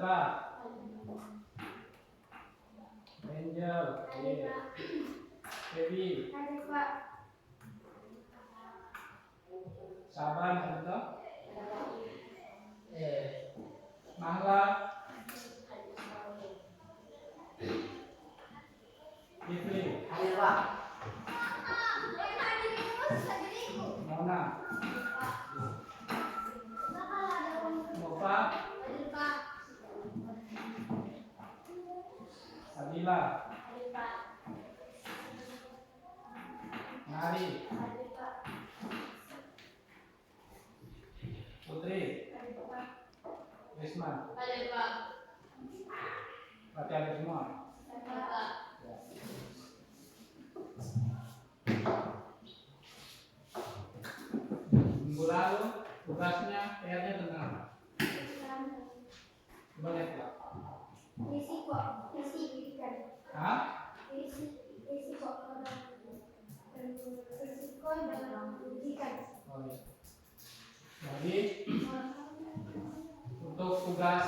Citra, Angel, Dewi, Saban, ada Mahla, Kifli, Mona, Nova, Sabila, Nari, Putri, Risma, berarti ada semua. Minggu lalu tugasnya PR-nya tentang apa? Coba lihat ya. Risiko pendidikan. Hah? Risiko dalam pendidikan. Oh, iya. Jadi untuk tugas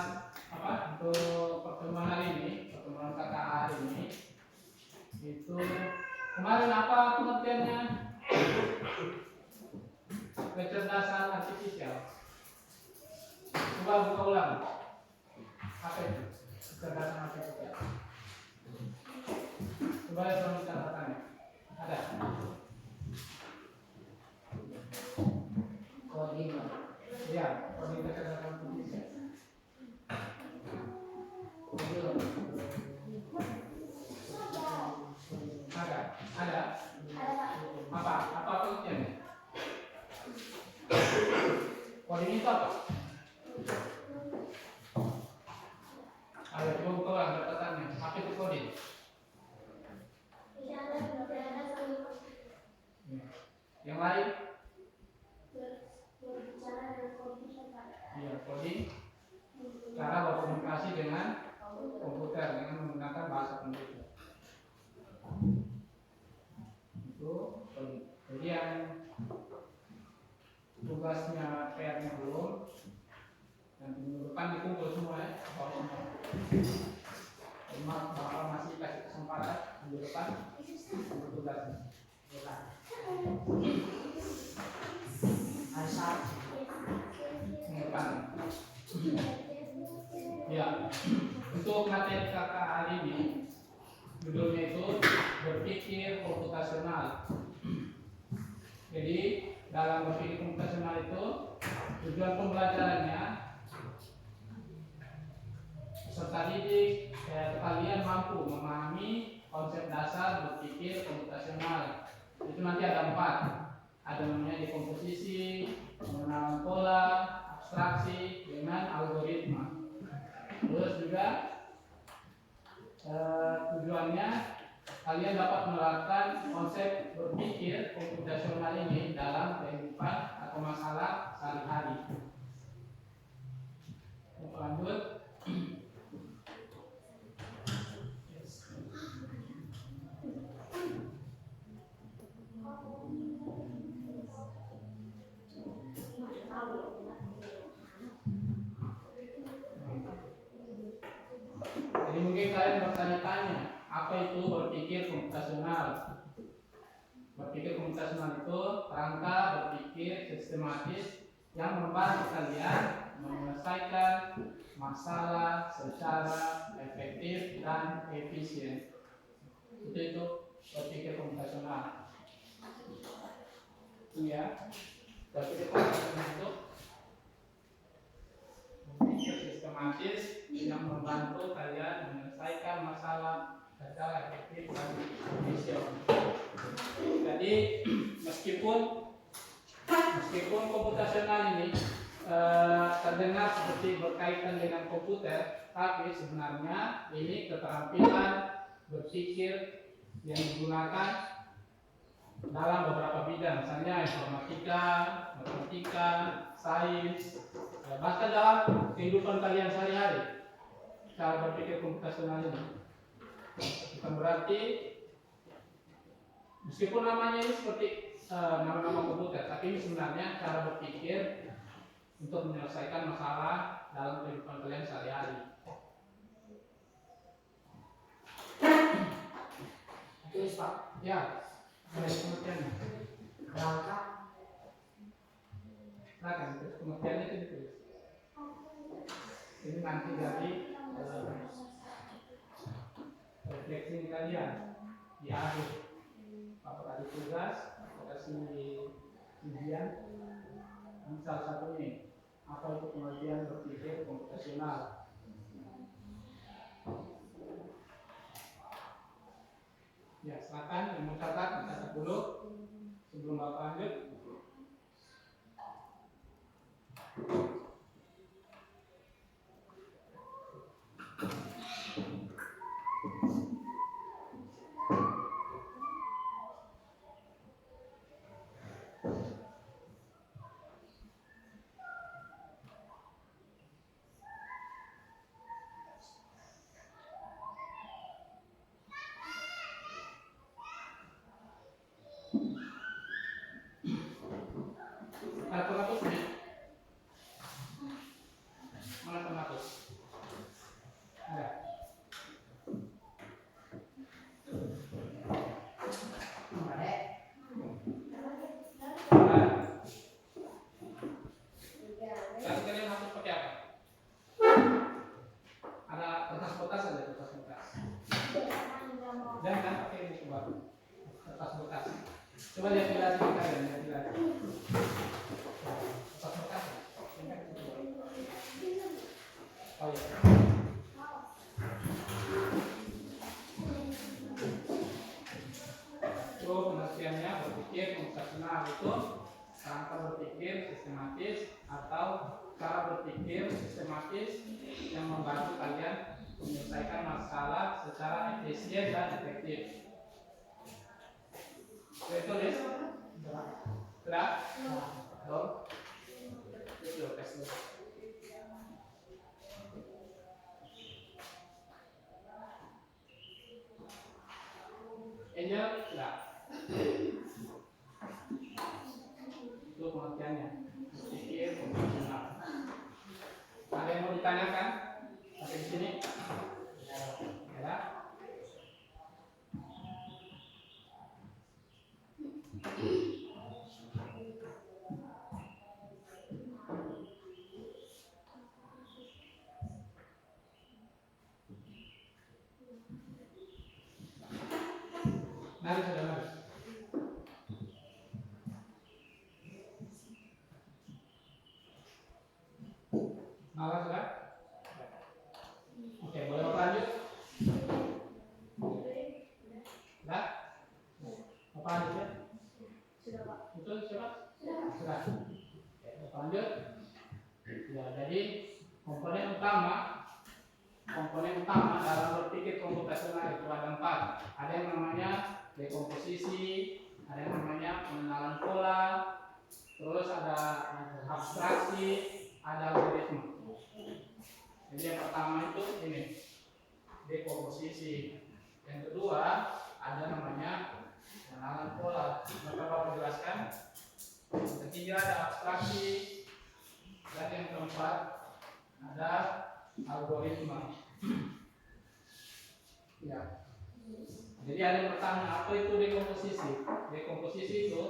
apa? Untuk pertemuan hari ini, pertemuan KKA hari ini, itu kemarin apa pengertiannya? Kecerdasan artifisial. Coba buka ulang. Apa itu? Kecerdasan artifisial. Coba lihat dalam catatannya. Ada. Coding. Iya, coding kecerdasan artifisial. Ada. Apa pengertiannya? Coding itu apa? Ayo coba buka ulang catatannya. Apa itu coding? Yang lain? Iya, coding. Cara berkomunikasi dengan komputer dengan menggunakan bahasa komputer. Itu coding. Jadi yang tugasnya PR-nya belum, dan minggu depan dikumpul semua ya, semua. Bakal masih kasih kesempatan minggu depan untuk tugasnya. Minggu depan. Ya, untuk materi KK hari ini judulnya itu berpikir komputasional. Jadi dalam berpikir komputasional itu tujuan pembelajarannya peserta didik kalian mampu memahami konsep dasar berpikir komputasional. Itu nanti ada 4. Ada namanya dekomposisi, pengenalan pola, abstraksi dengan algoritma. Terus juga tujuannya kalian dapat menerapkan konsep berpikir komputasional ini dalam kehidupan atau masalah sehari-hari. Lanjut. Jadi mungkin kalian bertanya-tanya, apa itu berpikir komputasional? Berpikir komputasional itu kerangka berpikir sistematis yang membantu kalian menyelesaikan masalah secara efektif dan efisien. Itu berpikir komputasional. Ya, berpikir komputasional itu berpikir sistematis yang membantu kalian menyelesaikan masalah secara efektif dan efisien. Jadi meskipun komputasional ini terdengar seperti berkaitan dengan komputer, tapi sebenarnya ini keterampilan berpikir yang digunakan dalam beberapa bidang, misalnya informatika, matematika, sains, bahkan dalam kehidupan kalian sehari-hari. Cara berpikir komputasional ini bukan berarti meskipun namanya ini seperti nama-nama komputer, tapi ini sebenarnya cara berpikir untuk menyelesaikan masalah dalam kehidupan kalian sehari-hari. Tulis Pak. Ya, ada pengertiannya. Rangka. Silakan, terus pengertiannya itu ditulis. Ini nanti dari refleksi kalian di akhir. Bapak kasih tugas, Bapak kasih ujian. Ini salah satunya. Apa itu pengertian berpikir komputasional? Ya, silakan yang mau catat dulu sebelum Bapak lanjut. Ada penghapusnya? Mana penghapus? Ada. Ada. Nanti kalian hapus pakai apa? Ada kertas bekas, ada kertas bekas. Jangan pakai buku baru. Kertas bekas. Coba lihat jelasin kalian, lihat jelasin. Kertas bekas. Oh iya. Itu pengertiannya berpikir komputasional itu rangka berpikir sistematis atau cara berpikir sistematis yang membantu kalian menyelesaikan masalah secara efisien dan efektif. Oke, tulis. Sudah? Belum? Itu tes dulu. Angel, sudah. Itu pengertiannya. Berpikir komputasional. Ada yang mau ditanyakan? Sampai di sini? Ya. Mari sudah mari. Malah sudah? Oke, boleh Bapak lanjut? Sudah? Bapak lanjut ya? Sudah Pak. Betul siapa? Sudah. Sudah. Oke, Bapak lanjut. Ya, jadi komponen utama dalam berpikir komputasional itu ada 4. Ada yang namanya dekomposisi, ada yang namanya pengenalan pola, terus ada abstraksi, ada algoritma. Jadi yang pertama itu ini dekomposisi. Yang kedua ada namanya pengenalan pola. Maka Bapak jelaskan. Yang ketiga ada abstraksi, dan yang keempat ada algoritma. Ya. Jadi ada yang pertama, apa itu dekomposisi? Dekomposisi itu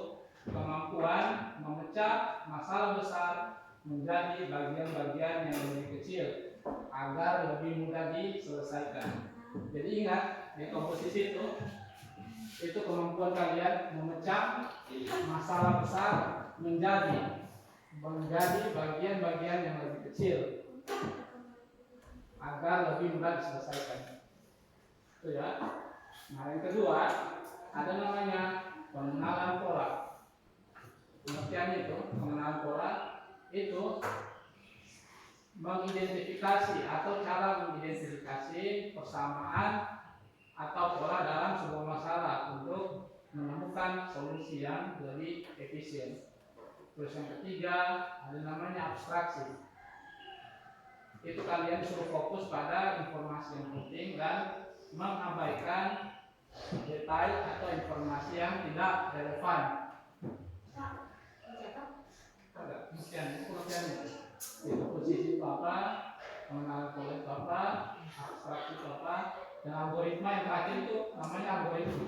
kemampuan memecah masalah besar menjadi bagian-bagian yang lebih kecil agar lebih mudah diselesaikan. Jadi ingat, dekomposisi itu kemampuan kalian memecah masalah besar menjadi bagian-bagian yang lebih kecil agar lebih mudah diselesaikan. Itu ya. Nah, yang kedua ada namanya pengenalan pola. Pengertiannya itu pengenalan pola itu mengidentifikasi atau cara mengidentifikasi persamaan atau pola dalam sebuah masalah untuk menemukan solusi yang lebih efisien. Terus yang ketiga ada namanya abstraksi. Itu kalian suruh fokus pada informasi yang penting dan mengabaikan detail atau informasi yang tidak relevan. Ada pengertiannya. pengenalan pola itu apa, abstraksi itu apa, dan algoritma yang terakhir itu namanya algoritma.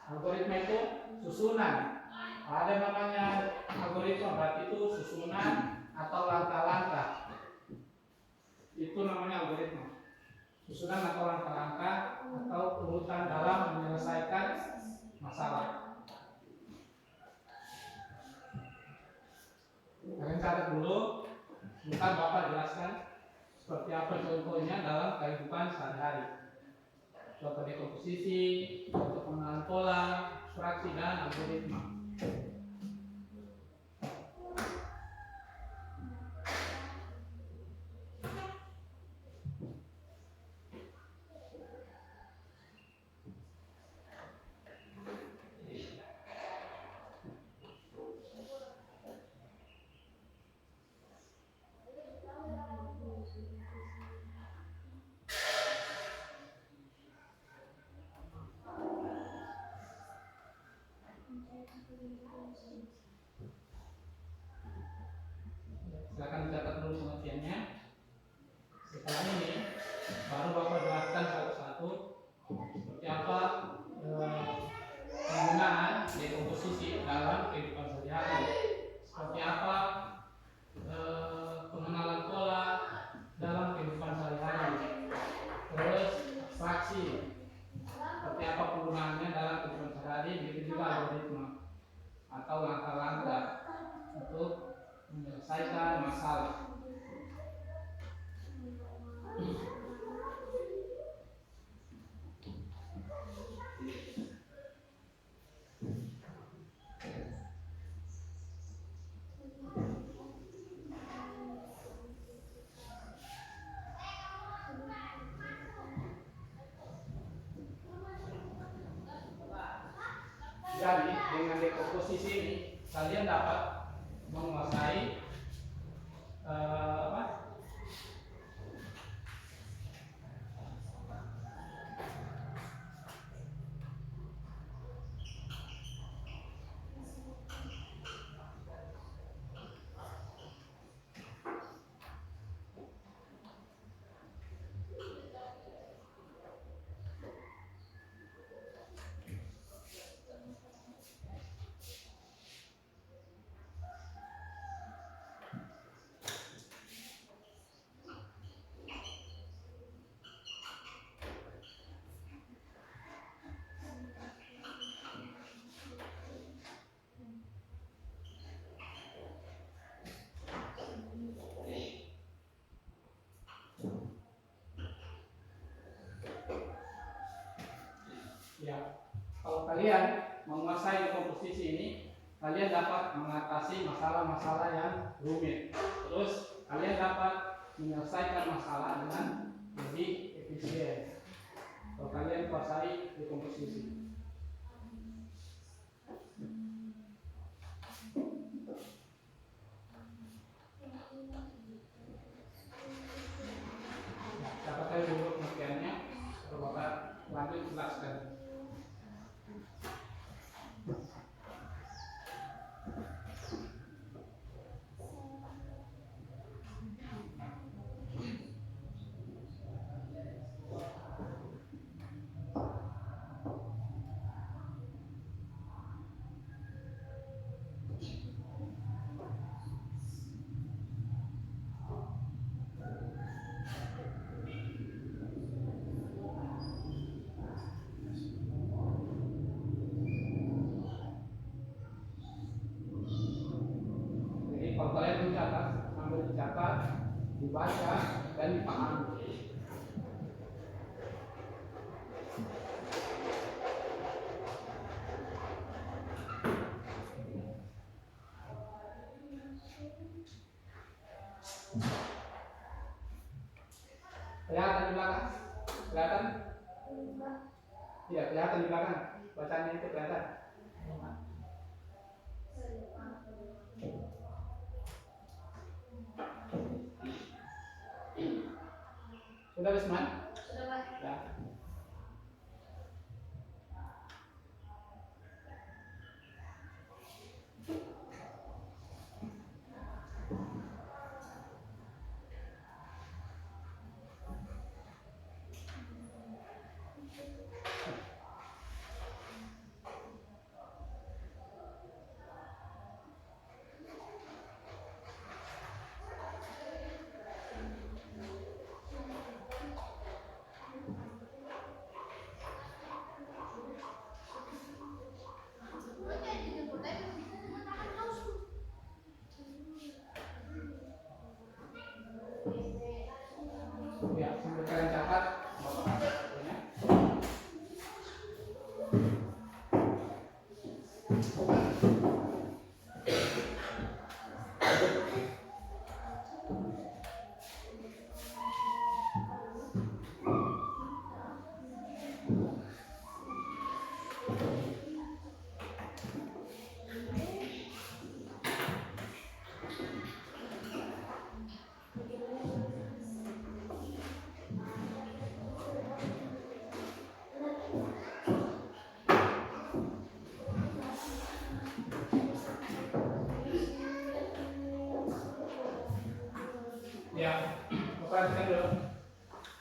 Algoritma itu susunan. Ada namanya algoritma, berarti itu susunan atau langkah-langkah. Itu namanya algoritma. Susunan atau langkah-langkah atau urutan dalam menyelesaikan masalah. Kalian catat dulu, bentar Bapak jelaskan seperti apa contohnya dalam kehidupan sehari-hari. Contoh dekomposisi, contoh pengenalan pola, abstraksi dan algoritma. Silakan dicatat dulu pengertiannya. Setelah ini baru Bapak jelaskan satu-satu seperti apa penggunaan dekomposisi dalam kehidupan sehari-hari. Seperti apa pengenalan pola dalam kehidupan sehari-hari. Terus abstraksi, seperti apa penggunaannya dalam kehidupan sehari-hari. Begitu juga algoritma atau langkah-langkah untuk menyelesaikan masalah. Jadi dengan dekomposisi ini kalian dapat menguasai apa? Ya, kalau kalian menguasai dekomposisi ini, kalian dapat mengatasi masalah-masalah yang rumit. Terus kalian dapat menyelesaikan masalah dengan lebih efisien. Kalau kalian kuasai dekomposisi. Dapat saya dulu pengertiannya, kalau Bapak lanjut jelaskan. Kalau kalian mencatat, sambil dicatat, dibaca, dan dipahami. Kelihatan di belakang? Kelihatan? Iya, kelihatan di belakang. Bacanya itu kelihatan. Sudah Wisman? Sudah, Pak. Ya. Ya, perhatikan dulu.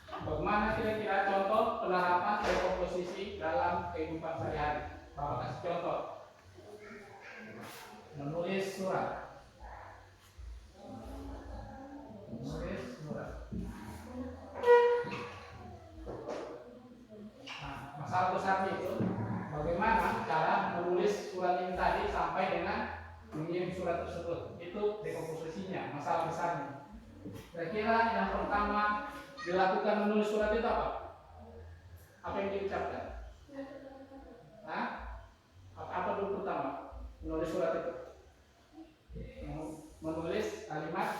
Bagaimana kira-kira contoh penerapan dekomposisi dalam kehidupan sehari-hari? Bapak kasih contoh. Menulis surat. Menulis surat. Nah, masalah besarnya itu bagaimana cara menulis surat ini tadi sampai dengan mengirim surat tersebut. Itu dekomposisinya, masalah besarnya. Kira-kira yang pertama dilakukan menulis surat itu apa? Apa yang diucapkan? Hah? Apa dulu pertama? Menulis surat itu? Menulis kalimat?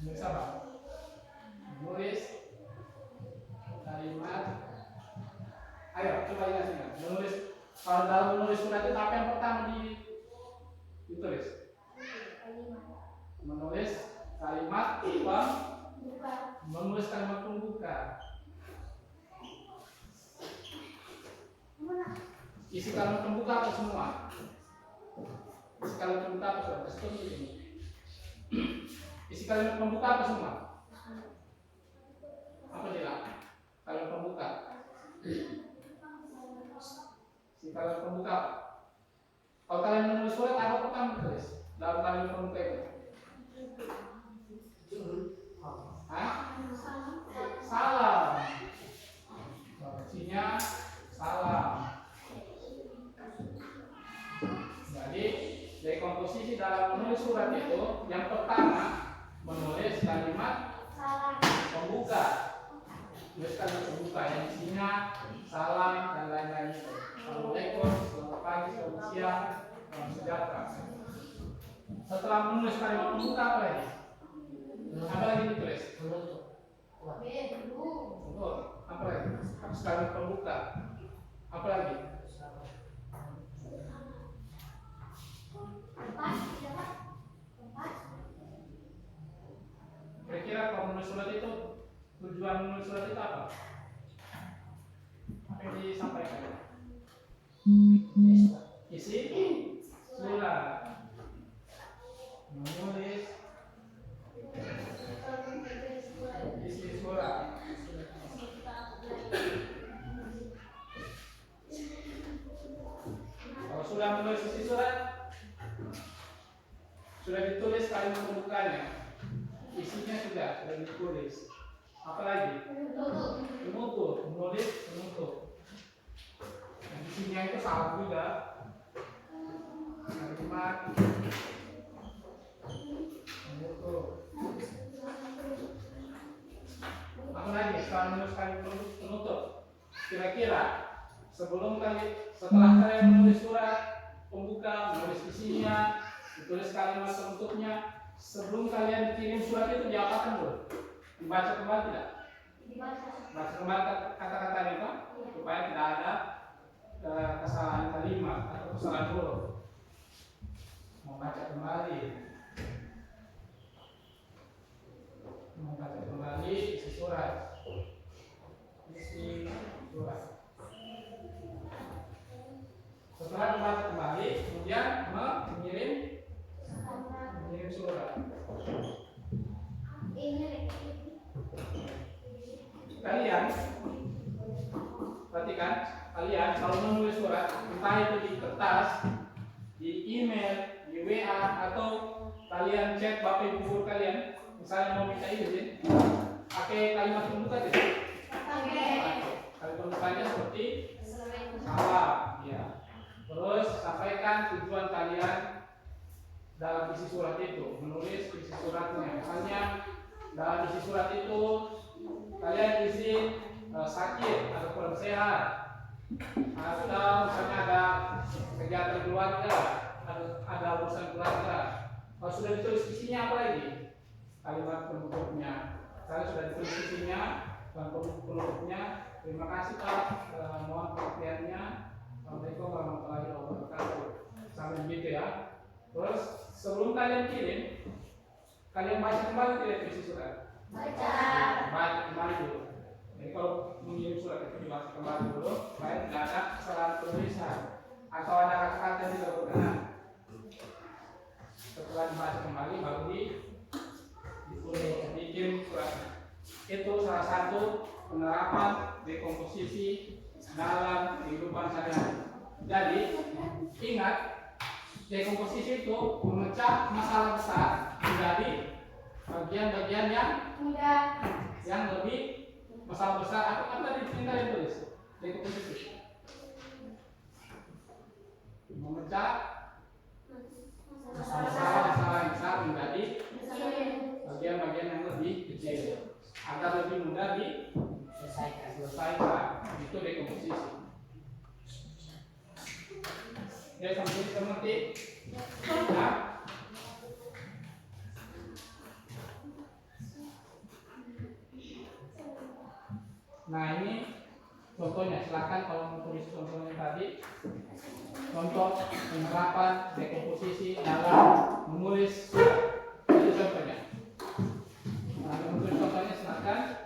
Menulis apa? Menulis kalimat. Ayo, coba ingat. Menulis. Kalau dalam menulis surat itu apa yang pertama ditulis? Menulis kalimat menulis kalimat pembuka. Isi kalimat pembuka apa semua? Isi kalimat pembuka apa semua? Isi kalimat pembuka apa semua? Apa jelas? Kalimat pembuka. Isi kalimat pembuka. Kalau kalian menulis surat apa pertama tulis dalam kalimat pembuka itu? Hah? Salam. Isinya salam. Jadi dekomposisi dalam menulis surat itu yang pertama menulis kalimat pembuka. Menulis kalimat pembuka yang isinya salam dan lain-lain. Assalamualaikum, selamat pagi, selamat siang, salam sejahtera. Setelah menulis kalimat pembuka apa lagi? Apa lagi ditulis? Apa lagi? Kalimat pembuka. Apa lagi? Kira-kira kalau menulis surat itu tujuan menulis surat itu apa? Apa yang disampaikan? Isi surat. Menulis isi surat. Kalau sudah menulis isi surat, sudah ditulis kalimat pembukanya, isinya sudah ditulis. Apa lagi? Penutup, menulis penutup. Yang isinya itu salah juga. Kalimat penutup. Apa lagi? Setelah menulis kalimat penutup, kira-kira setelah kalian menulis surat pembuka, menulis isinya, ditulis kalimat penutupnya, sebelum kalian kirim surat itu diapakan dulu? Dibaca kembali tidak? Baca kembali kata-katanya Pak, supaya tidak ada kesalahan kalimat atau kesalahan huruf. Membaca kembali isi surat. Isi surat. Setelah membaca kembali, kemudian mengirim surat. Kalian perhatikan, kalian kalau menulis surat, entah itu di kertas, di email, di WA, atau kalian chat bapak ibu guru kalian, misalnya mau minta izin, pakai kalimat pembuka tidak? Kalimat pembukanya seperti salam, ya. Terus sampaikan tujuan kalian dalam isi surat itu, menulis isi suratnya. Misalnya dalam isi surat itu kalian isi sakit atau kurang sehat, atau misalnya ada kegiatan keluarga, ada urusan keluarga. Kalau sudah ditulis isinya apa lagi? Kalimat penutupnya. Saya sudah ditulis isinya dan penutupnya. Terima kasih Pak, mohon pengertiannya. Assalamualaikum warahmatullahi wabarakatuh. Sampai begitu ya. Terus sebelum kalian kirim, kalian baca kembali tidak isi surat? Baca kembali dulu. Jadi kalau mengirim surat itu dibaca kembali dulu, supaya tidak ada kesalahan penulisan atau ada kata-kata yang tidak berkenan. Setelah dibaca kembali baru penerapan dekomposisi dalam kehidupan sehari-hari. Jadi ingat, dekomposisi itu memecah masalah besar menjadi bagian-bagian yang lebih masalah besar. Aku kan tadi tinggal tulis dekomposisi, memecah masalah besar menjadi bagian-bagian yang lebih kecil agar lebih mudah diselesaikan. Itu dekomposisi. Ya, sampai kita mengerti. Nah, ini contohnya. Silakan kalau mau tulis contohnya tadi. Contoh penerapan dekomposisi dalam menulis surat. Itu contohnya. Nah, menulis contohnya silakan.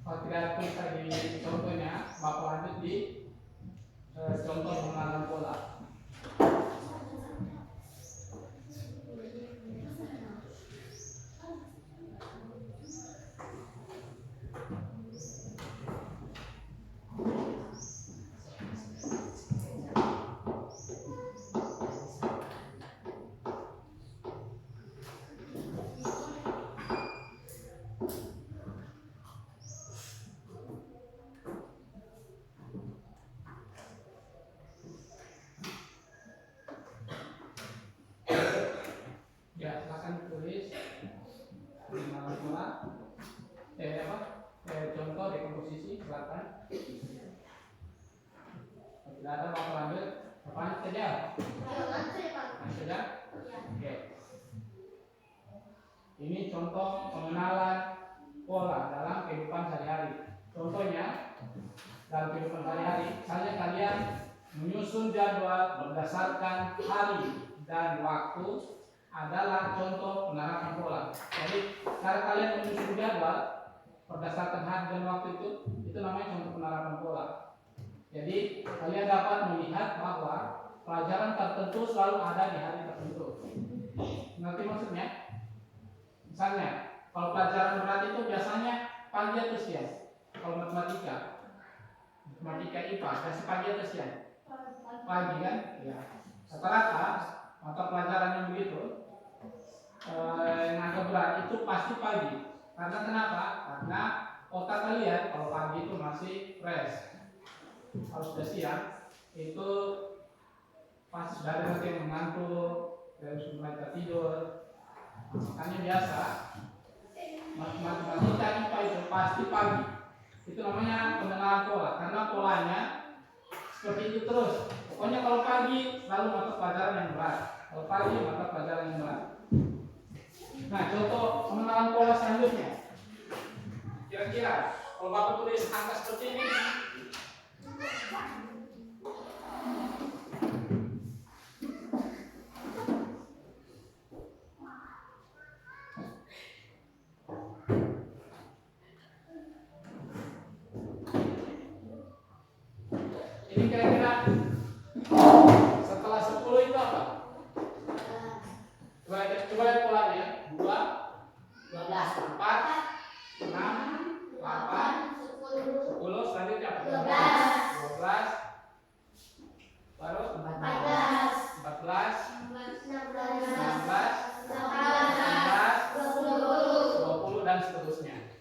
Kalau tidak ada tulisan di contohnya, Bapak lanjut di contoh pengenalan pola. Ya, silakan tulis pengenalan pola. Contoh dekomposisi, silakan. Kalau tidak ada, Bapak lanjut. Bapak lanjut saja. Lanjut saja. Oke. Ini contoh pengenalan pola dalam kehidupan sehari-hari. Contohnya, dalam kehidupan sehari-hari, misalnya kalian menyusun jadwal berdasarkan hari dan waktu adalah contoh penerapan pola. Jadi, cara kalian menyusun jadwal berdasarkan hari dan waktu itu namanya contoh penerapan pola. Jadi, kalian dapat melihat bahwa pelajaran tertentu selalu ada di hari tertentu. Ngerti maksudnya? Misalnya, kalau pelajaran berat itu biasanya pagi atau siang. Kalau matematika IPA, biasa pagi atau siang? Pagi kan? Ya. Rata-rata mata pelajaran yang begitu yang agak berat itu pasti pagi. Karena kenapa? Karena otak kalian kalau pagi itu masih fresh. Kalau sudah siang itu pas dari nanti yang mengantuk, dari sudah tidur. Makanya biasa matematika IPA itu pasti pagi. Itu namanya pengenalan pola. Karena polanya seperti itu terus. Pokoknya kalau pagi selalu mata pelajaran yang berat. Kalau pagi mata pelajaran yang berat. Nah, contoh pengenalan pola selanjutnya. Kira-kira kalau Bapak tulis angka seperti ini, ini kira-kira setelah 10 itu apa? Coba lihat polanya. 2, 12, 4, 6, 8, 10. Selanjutnya apa? 12, baru 14, 14, 16, 20 dan seterusnya.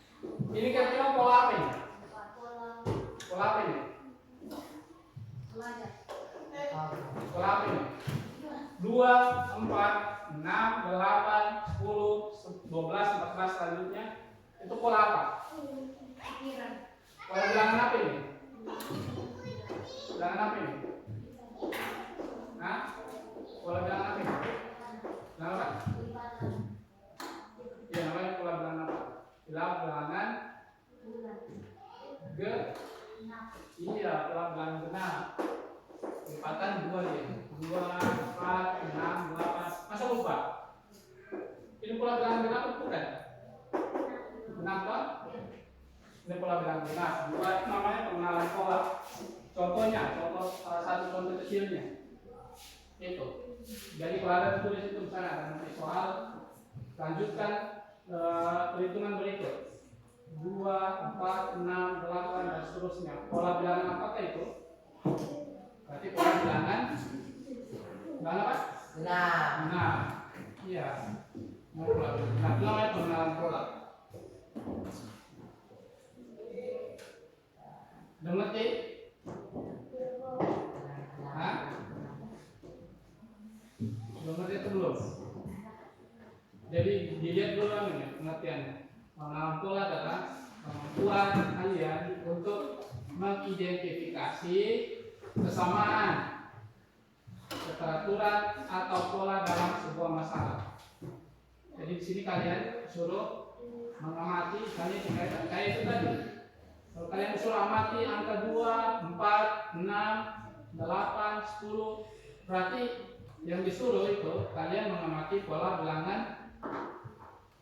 Ini kira-kira pola apa ini? Pola apa ini? Pola apa ini? 2, 4, 6, 8, 10, 12, 14 selanjutnya. Itu pola apa? Pola bilangan apa ini? Bilangan apa ini? Hah? Pola bilangan apa ini? Bilangan apa? Ya, namanya pola bilangan apa? Bilangan iya, pola bilangan genap. Lipatan 2 ya. 2, 4, 6, 8. Masa lupa? pola bilangan genap bukan? Genap kan? Ini pola bilangan genap. Dua itu namanya pengenalan pola. Contohnya, salah satu contoh kecilnya itu. Jadi kalau ada tulis itu misalnya ada nanti soal, lanjutkan perhitungan berikut 2, 4, 6, 8 dan seterusnya. Pola bilangan apakah itu? Berarti pola bilangan apa? Nah, iya. Nah, pola bilangan. Nah, itu namanya pengenalan pola. Mengerti? Hah? Mengerti itu belum? Jadi dilihat dulu nih pengertiannya. Pengenalan pola adalah kemampuan kalian untuk mengidentifikasi kesamaan, keteraturan atau pola dalam sebuah masalah. Jadi di sini kalian suruh mengamati, misalnya kayak itu tadi. Kalau kalian suruh amati angka 2, 4, 6, 8, 10, berarti yang disuruh itu kalian mengamati pola bilangan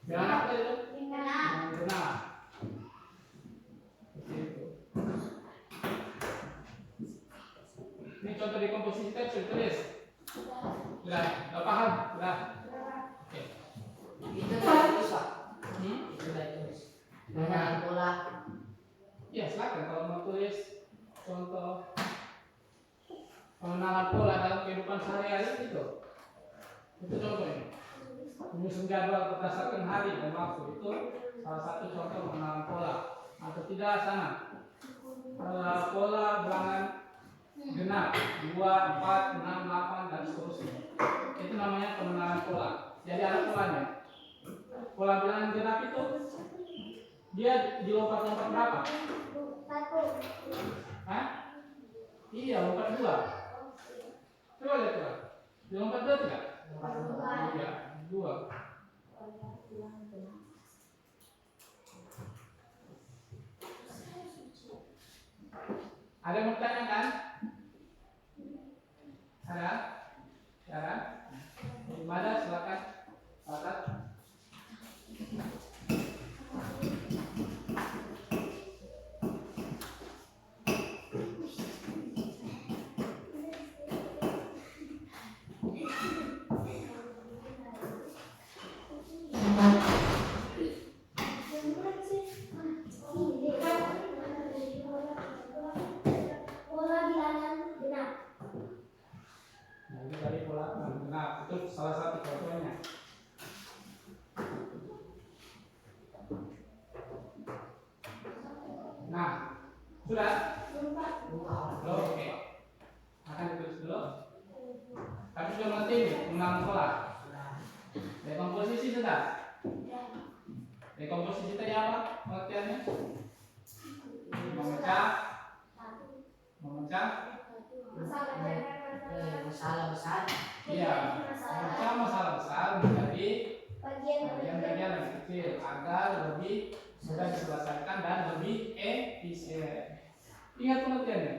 apa itu? Bilangan genap. Seperti itu. Ini contoh dekomposisi teks sudah tulis. Sudah paham? Sudah. Oke. Itu tulis Pak. Itu tulis. Dengan pola. Ya silakan kalau mau tulis contoh pengenalan pola dalam kehidupan sehari-hari itu contohnya. Menyusun jadwal berdasarkan hari dan waktu itu salah satu contoh pengenalan pola. Atau tidak sana pola bilangan genap 2, 4, 6, 8 dan seterusnya. Itu namanya pengenalan pola. Jadi ada polanya. Pola bilangan genap itu dia dilompat-lompat berapa? 1. Hah? Iya, lompat 2. Coba lihat coba. Dilompat 2 tidak? Iya, 2. Ada yang bertanya kan? Ada? Ada? Gimana? Silakan. Silakan. Pola bilangan genap. Nah, ini tadi pola bilangan genap. Itu salah satu contohnya. Nah, sudah? Belum, oke. Akan ditulis dulu. Tapi sudah mengerti mengenal pola. Dekomposisi sudah. Dekomposisi tadi apa pengertiannya? Memecah. Masalah besar. Iya. Memecah masalah besar menjadi bagian-bagian yang kecil agar lebih mudah diselesaikan dan lebih efisien. Ingat pengertiannya.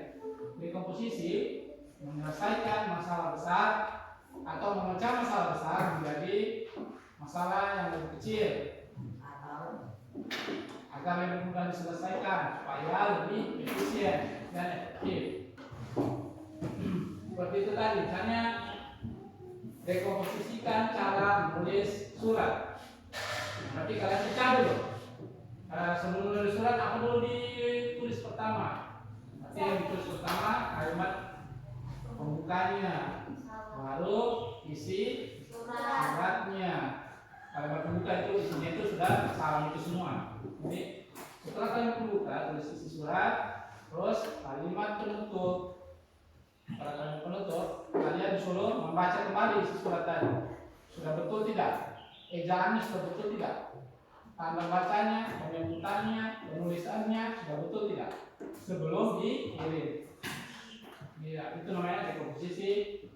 Dekomposisi menyelesaikan masalah besar atau memecah masalah besar menjadi masalah yang lebih kecil agar lebih mudah diselesaikan supaya lebih efisien dan efektif. Seperti itu tadi, misalnya dekomposisikan cara menulis surat. Berarti kalian pecah dulu. Sebelum menulis surat, apa dulu ditulis pertama? Berarti yang ditulis pertama kalimat pembukanya, baru isi suratnya. Kalimat pembuka itu isinya itu sudah salam itu semua. Jadi setelah kalimat pembuka tulis isi surat, terus kalimat penutup. Pada kalimat penutup, kalian disuruh membaca kembali isi surat tadi. Sudah betul tidak? Ejaannya sudah betul tidak? Tanda bacanya, penyebutannya, penulisannya sudah betul tidak? Sebelum dikirim. Ya, itu namanya dekomposisi.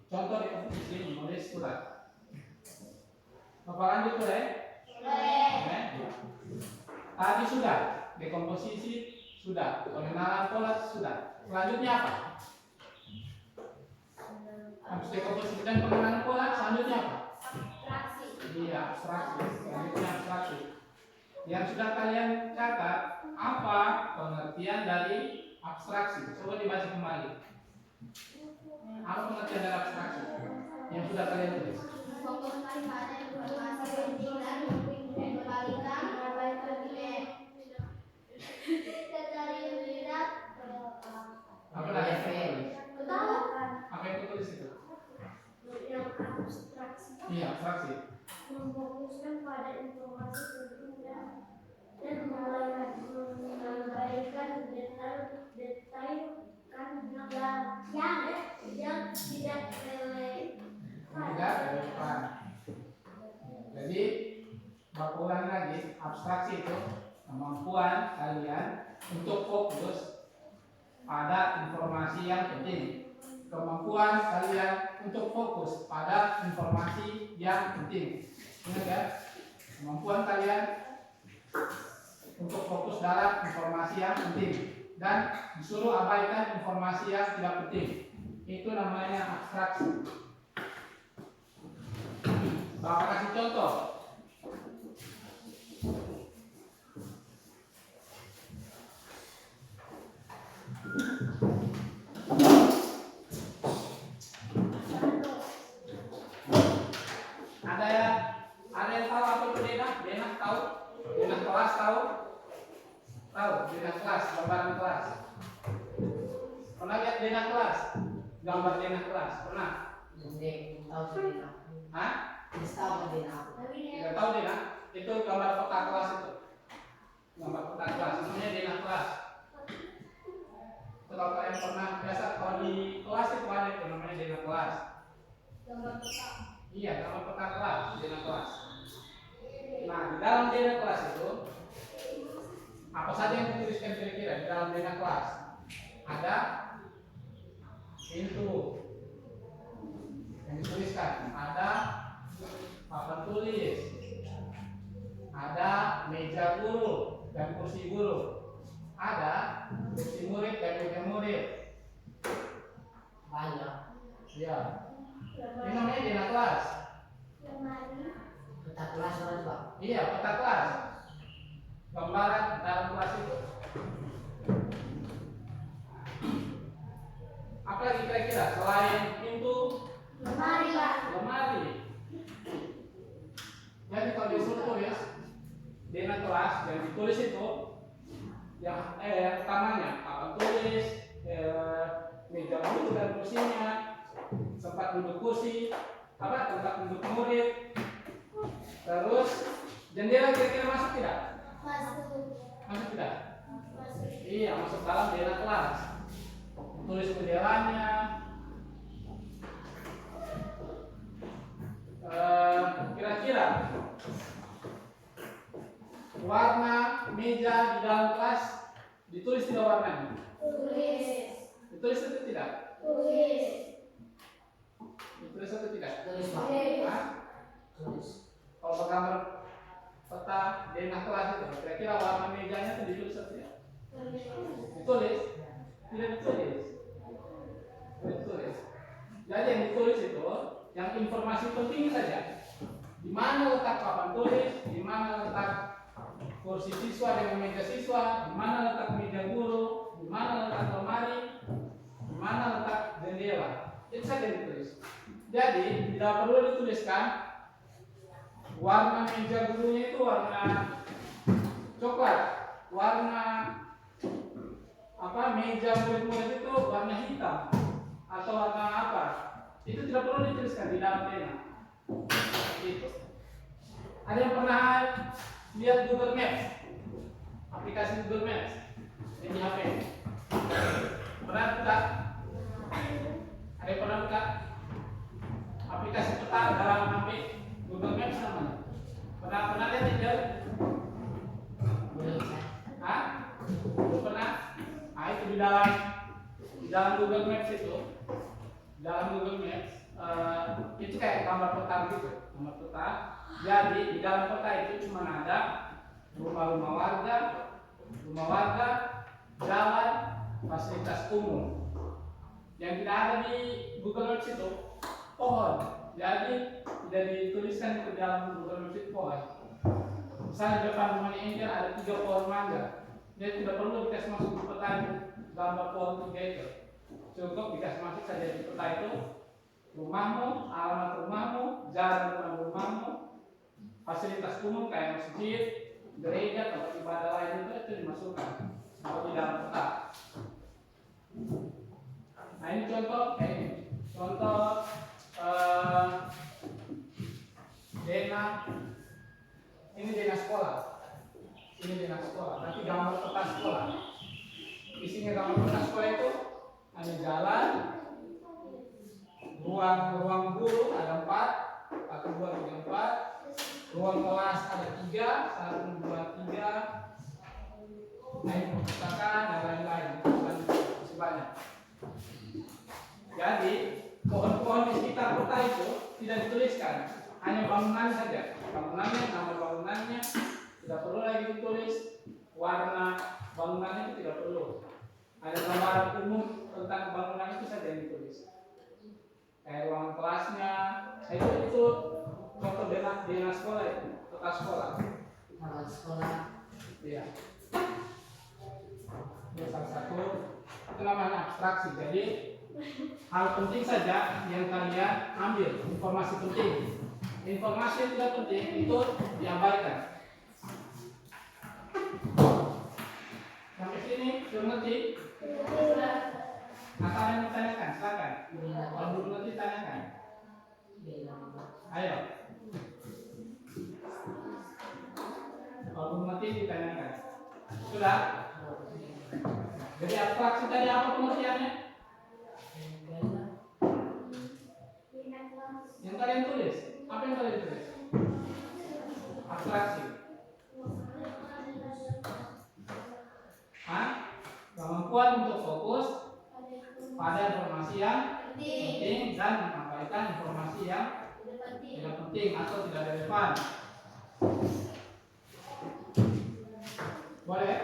Contoh dekomposisi menulis surat. Apa lanjut boleh? Boleh. Tadi sudah dekomposisi sudah, pengenalan pola sudah. Selanjutnya apa? Habis dekomposisi dan pengenalan pola, selanjutnya apa? Iya, abstraksi. Selanjutnya abstraksi. Yang sudah kalian catat, apa pengertian dari abstraksi? Coba dibaca kembali. Apa pengertian dari abstraksi? Yang sudah kalian tulis. Fokus pada informasi penting dan mengembalikan dari lihat Apa lagi yang kalian tulis? ketahuan Apa yang kau tulis itu? yang abstraksi Iya, abstraksi. memfokuskan pada informasi penting dan mengembalikan detail kan yang tidak Tidak relevan. Jadi, bapak ulang lagi, abstraksi itu kemampuan kalian untuk fokus pada informasi yang penting. Kemampuan kalian untuk fokus pada informasi yang penting. Ingat ya, kemampuan kalian untuk fokus dalam informasi yang penting dan disuruh abaikan informasi yang tidak penting. Itu namanya abstraksi. Bapak kasih contoh. Ada yang tahu apa itu denah? Denah tahu? Denah kelas tahu? Tahu? Denah kelas, gambaran kelas. Pernah lihat denah kelas? Gambar denah kelas, pernah? Mending tahu sendiri. Hah? Bisa tahu sendiri aku. Tidak tahu denah? Itu gambar peta kelas itu. Gambar peta kelas, namanya denah kelas. Itu kalau kalian pernah biasa kalau di kelas itu ada itu namanya denah kelas. Iya, gambar peta kelas, denah kelas. Nah, di dalam denah kelas itu apa saja yang dituliskan kira-kira di dalam denah kelas? Ada pintu yang dituliskan, ada papan tulis, ada meja guru dan kursi guru, ada kursi murid dan meja murid. Banyak. Ya, ini namanya denah kelas. Kita kelas orang Pak. Iya, peta kelas. Gambaran dalam kelas itu. Apa lagi kira-kira selain pintu? lemari Pak. Lemari. Jadi kalau disuruh tulis denah kelas yang ditulis itu yang utamanya papan tulis, meja guru dan kursinya, tempat duduk kursi, tempat duduk murid, terus jendela kira-kira masuk tidak? Masuk tidak? Iya, masuk dalam denah kelas. Tulis jendelanya, kira-kira warna meja di dalam kelas ditulis tidak warnanya? Ditulis atau tidak? Ditulis atau tidak? Tulis Pak. Hah? Tulis. Kalau gambar peta denah kelas itu, kira-kira warna mejanya itu ditulis atau tidak? Ditulis? Tidak ditulis. Tidak ditulis. Jadi yang ditulis itu yang informasi penting saja. Di mana letak papan tulis, di mana letak kursi siswa dengan meja siswa, di mana letak meja guru, di mana letak lemari, di mana letak jendela. Itu saja yang ditulis. Jadi tidak perlu dituliskan warna meja gurunya itu warna coklat, warna meja murid-murid itu warna hitam atau warna apa. Itu tidak perlu dituliskan di dalam denah. Itu. Ada yang pernah lihat Google Maps? Aplikasi Google Maps yang di HP. Pernah buka? Ada yang pernah buka? Aplikasi peta dalam HP Google Maps namanya. Pernah lihat tidak? Belum saya. Hah? Belum pernah? Nah, itu di dalam Google Maps itu. Dalam Google Maps itu kayak gambar peta gitu, gambar peta. Jadi di dalam peta itu cuma ada rumah-rumah warga, jalan, fasilitas umum. Yang tidak ada di Google Maps itu pohon. Jadi tidak dituliskan di dalam Google Sheet poin. Misalnya di depan rumahnya Angel ada 3 pohon mangga, dia tidak perlu dikasih masuk di peta itu gambar pohon 3 itu. Cukup dikasih masuk saja di peta itu rumahmu, alamat rumahmu, jalan depan rumahmu, fasilitas umum kayak masjid, gereja, tempat ibadah lain itu dimasukkan kalau di dalam peta. Nah ini contoh kayak ini. Contoh Dena, ini Dena sekolah, ini Dena sekolah. Nanti gambar peta sekolah. Isinya gambar peta sekolah itu ada jalan, ruang guru ada 4, 1, 2, 3, 4. Ruang kelas ada 3, 1, 2, 3. Naik perpustakaan dan lain-lain. Masih banyak. Jadi pohon-pohon di sekitar kota itu tidak dituliskan, hanya bangunan saja. Bangunannya, nama bangunannya tidak perlu lagi ditulis, warna bangunannya itu tidak perlu. Ada gambaran umum tentang bangunan itu saja yang ditulis. Kayak ruang kelasnya, itu contoh Dena sekolah itu, kota sekolah. Kalau sekolah. Iya. Ini salah satu, itu namanya abstraksi. Jadi hal penting saja yang kalian ambil, informasi penting. Informasi yang tidak penting itu diabaikan. Sampai sini sudah ngerti? Nah, kalian ditanyakan, silakan. Kalau belum ngerti tanyakan. Ayo. Kalau belum ngerti ditanyakan. Sudah? Jadi abstraksi tadi apa pengertiannya? Yang kalian tulis, apa yang kalian tulis? Abstraksi. Kemampuan untuk fokus pada informasi yang penting dan menyampaikan informasi yang tidak penting atau tidak relevan. Boleh?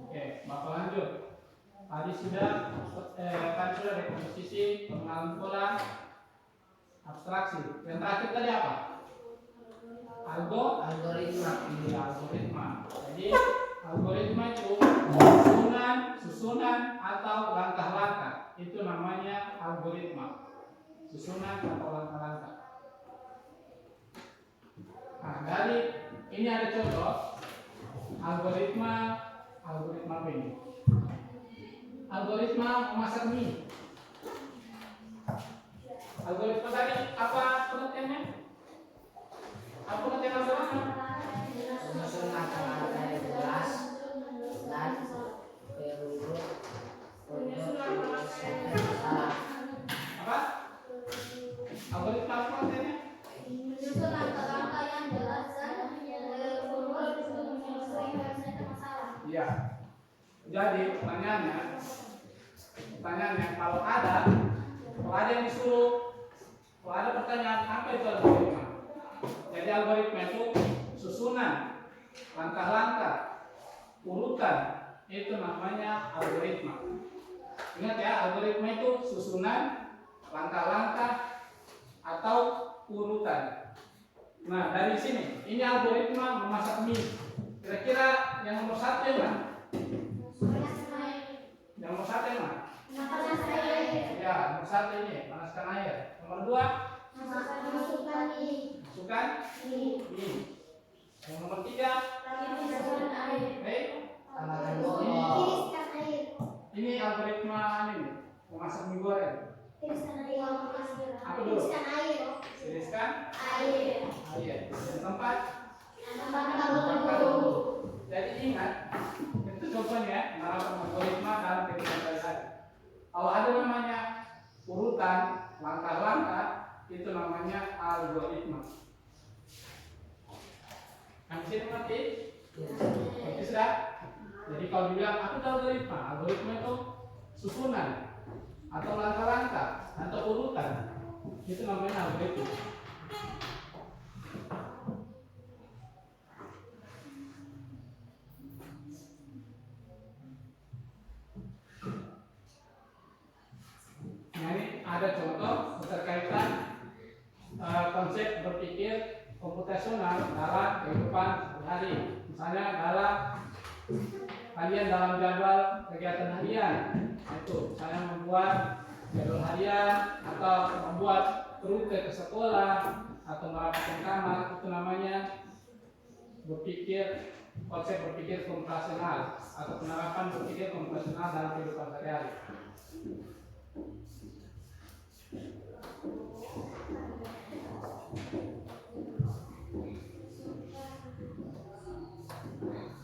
Oke, Bapak lanjut. Tadi sudah rekomposisi, pengenalan pola, abstraksi. Yang terakhir tadi apa? Algoritma. Jadi algoritma itu susunan atau langkah-langkah. Itu namanya algoritma. Susunan atau langkah-langkah. Nah, dari ini ada contoh algoritma apa ini? Algoritma memasak mie. Algoritma tadi apa pengertiannya? Apa pengertian algoritma? Menyusun langkah-langkah yang jelas dan berurut salah. Apa? Algoritma apa pengertiannya? Menyusun langkah-langkah yang jelas dan berurut untuk menyelesaikan masalah. Iya. Jadi pertanyaannya kalau ada yang disuruh, kalau ada pertanyaan apa itu algoritma? Jadi algoritma itu susunan, langkah-langkah, urutan, itu namanya algoritma. Ingat ya, algoritma itu susunan, langkah-langkah, atau urutan. Nah dari sini, ini algoritma memasak mie. Kira-kira yang nomor 1 yang mana? Yang nomor 1 yang mana? Ya, nomor 1 ini panaskan air. Nomor 2 masukkan mie. Yang nomor 3 Tambahkan ini. botol. Ini algoritma ini memasak mie goreng. Apa dulu? Tiriskan air. Yang keempat tambahkan bumbu. Jadi ingat, itu contohnya menerapkan algoritma dalam kehidupan sehari-hari. Kalau ada namanya urutan, langkah-langkah, itu namanya algoritma. Nah, bisa mengerti? Oke, sudah. Jadi kalau dibilang apa itu algoritma itu susunan atau langkah-langkah atau urutan, itu namanya algoritma. Nah, ini ada contoh berkaitan konsep berpikir komputasional dalam kehidupan sehari-hari. Misalnya dalam kalian dalam jadwal kegiatan harian, itu misalnya membuat jadwal harian atau membuat rute ke sekolah atau merapikan kamar, itu namanya konsep berpikir komputasional atau penerapan berpikir komputasional dalam kehidupan sehari-hari.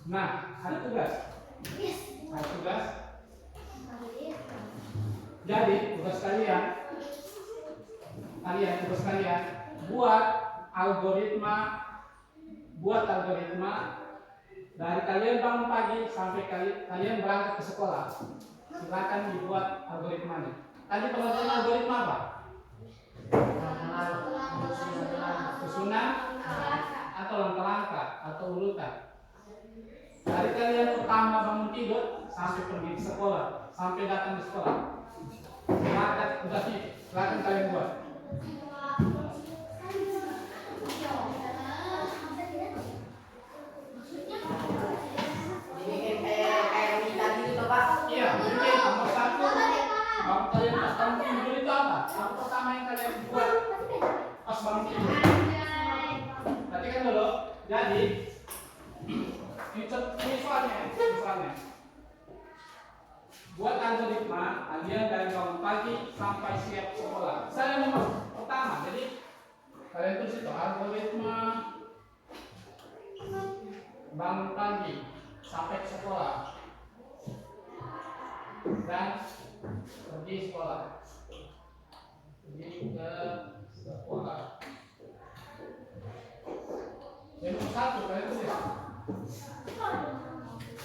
Nah, ada tugas. Ada tugas. Jadi tugas kalian buat algoritma dari kalian bangun pagi sampai kalian berangkat ke sekolah. Silakan dibuat algoritmanya. Tadi pengertian algoritma apa? Susunan atau langkah-langkah atau urutan. Dari kalian pertama bangun tidur sampai pergi ke sekolah, sampai datang ke sekolah. Silakan kalian buat. Dibikin kayak kita gitu Pak. Iya, jadi nomor satu, kalau kalian pas bangun tidur itu apa? Yang pertama yang kalian buat pas bangun tidur. Perhatikan dulu. Jadi ini soalnya. Buat algoritma kalian dari bangun pagi sampai siap sekolah. Saya nomor pertama. Jadi kalian tulis itu algoritma bangun pagi sampai ke sekolah dan pergi sekolah. Pergi ke sekolah. Yang nomor satu kalian tulis.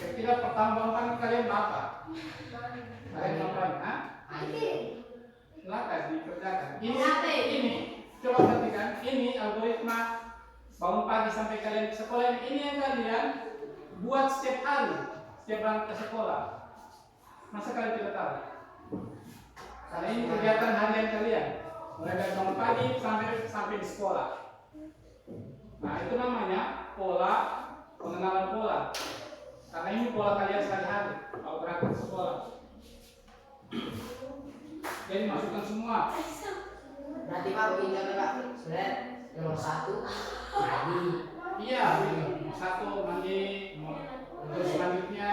Ketika pertama bangun pagi kalian apa? Kalian ngapain? Silakan dikerjakan. Ini coba perhatikan. Ini algoritma bangun pagi sampai kalian ke sekolah. Ini yang kalian buat setiap hari, setiap berangkat ke sekolah. Masa kalian tidak tahu? Karena ini kegiatan harian kalian. Mulai dari bangun pagi sampai di sekolah. Nah, itu namanya pengenalan pola. Karena ini pola kalian sehari-hari kalau berangkat ke sekolah. Jadi masukkan semua. Berarti Pak begini Pak. Sebenarnya nomor satu mandi. Iya, nomor satu mandi. Terus selanjutnya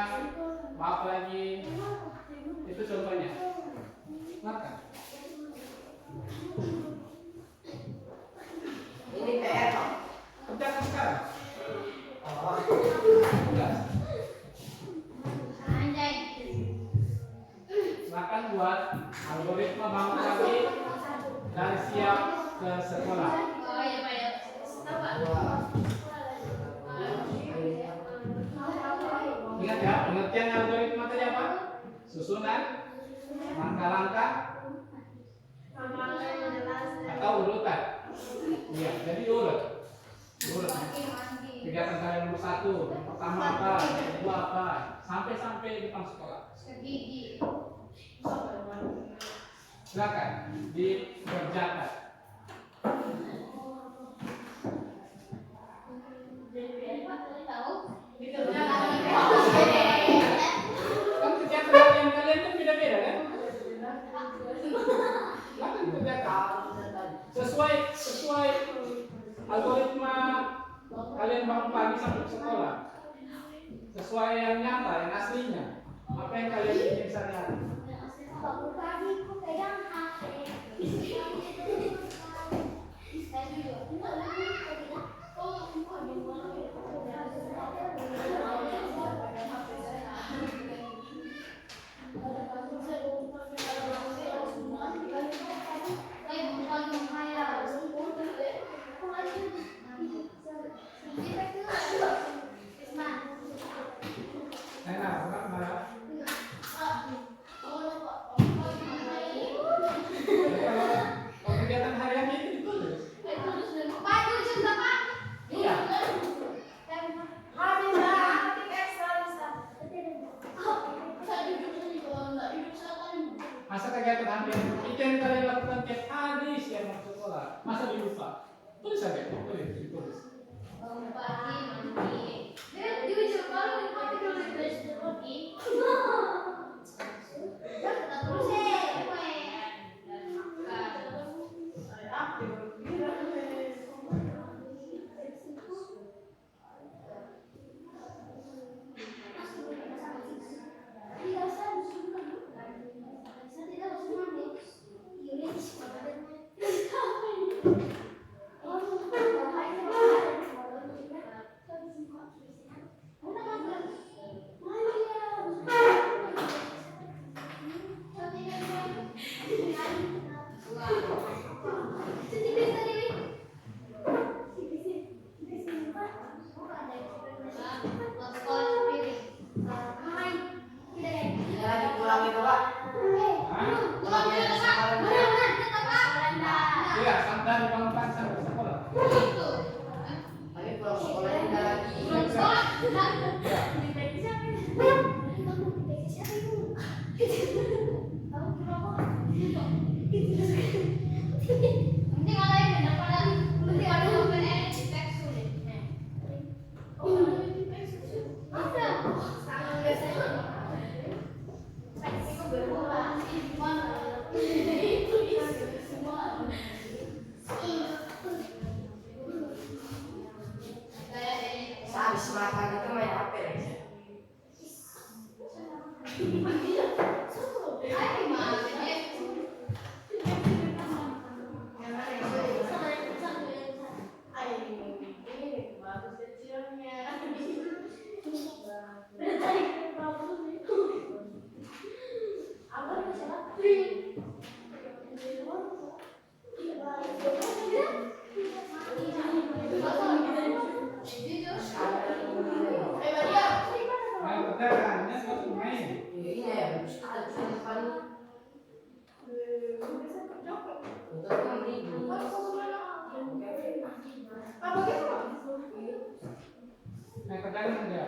maaf lagi. Itu contohnya. Makan. Ini PR Pak. Kerjakan sekarang. Oh. Tugas. Silakan buat algoritma bangun pagi dan siap ke sekolah. Ingat ya, pengertian algoritma tadi apa? Susunan, langkah-langkah, atau urutan. Iya, jadi urut. Kegiatan kalian nomor satu, yang pertama apa, yang kedua apa, sampai depan sekolah. Silakan dikerjakan. Kan kegiatan harian kalian kan beda-beda kan? Silakan dikerjakan. Sesuai algoritma kalian bangun pagi sampai ke sekolah. Sesuai yang nyata, yang aslinya. Apa yang kalian bikin sehari-hari? Kegiatan harian itu ditulis. Iya. Masa kegiatan harian itu yang kalian lakukan tiap hari siap masuk sekolah. Masa dilupa? Tulis saja, tulis. Bangun pagi mandi. Jujur kalau di kopi dulu tulis kopi. Kita terus lagi pulang itu Pak. Pulang ya sekolah dulu. Iya, dari bangun pagi sampai sekolah. Tapi pulang sekolah tidak lagi. Habis makan itu main HP guys. Main perdagangannya masuk main. Ini ya, Ustaz depan. Untuk ini. Main perdagangan aja.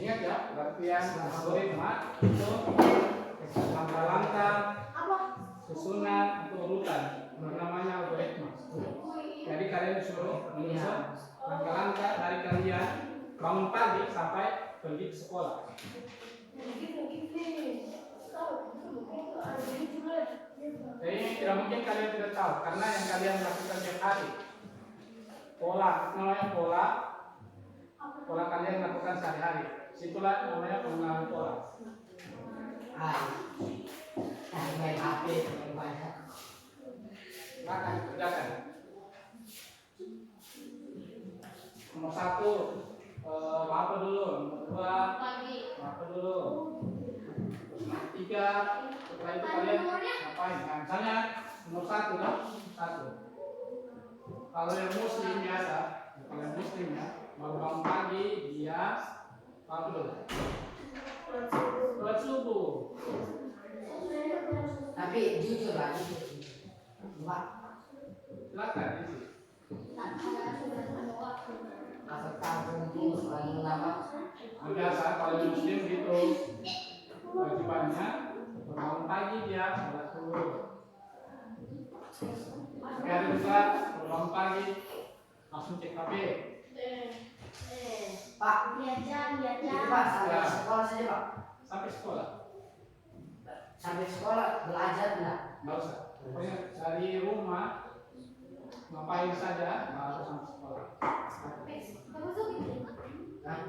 Ingat ya, pengertian algoritma itu langkah-langkah, susunan atau urutan, namanya algoritma. Jadi kalian disuruh menyusun langkah-langkah dari kalian bangun pagi sampai pergi ke sekolah. Jadi tidak mungkin kalian tidak tahu karena yang kalian lakukan tiap hari. Pola, namanya pola kalian lakukan sehari-hari. Situlah namanya pengenalan pola. Main HP terlalu banyak. Silakan kerjakan. Nomor 1 apa dulu? Nomor 2 apa dulu? Nomor 3 setelah itu kalian ngapain? Nah, misalnya nomor 1 kan? 1. Kalau yang muslim biasa, kalau yang muslim ya, baru bangun pagi dia apa dulu? Sholat subuh. Tapi jujur lah, jujur. Pak, Silakan isi. asal tahu itu selalu lama. Biasa kalau yang muslim gitu kewajibannya bangun pagi dia sholat subuh. Ada juga bangun pagi langsung cek HP. Pak, itu Pak sampai sekolah saja Pak. Sampai sekolah. Sampai sekolah belajar enggak? Nggak usah. Pokoknya dari rumah ngapain saja baru sampai sekolah. Hah?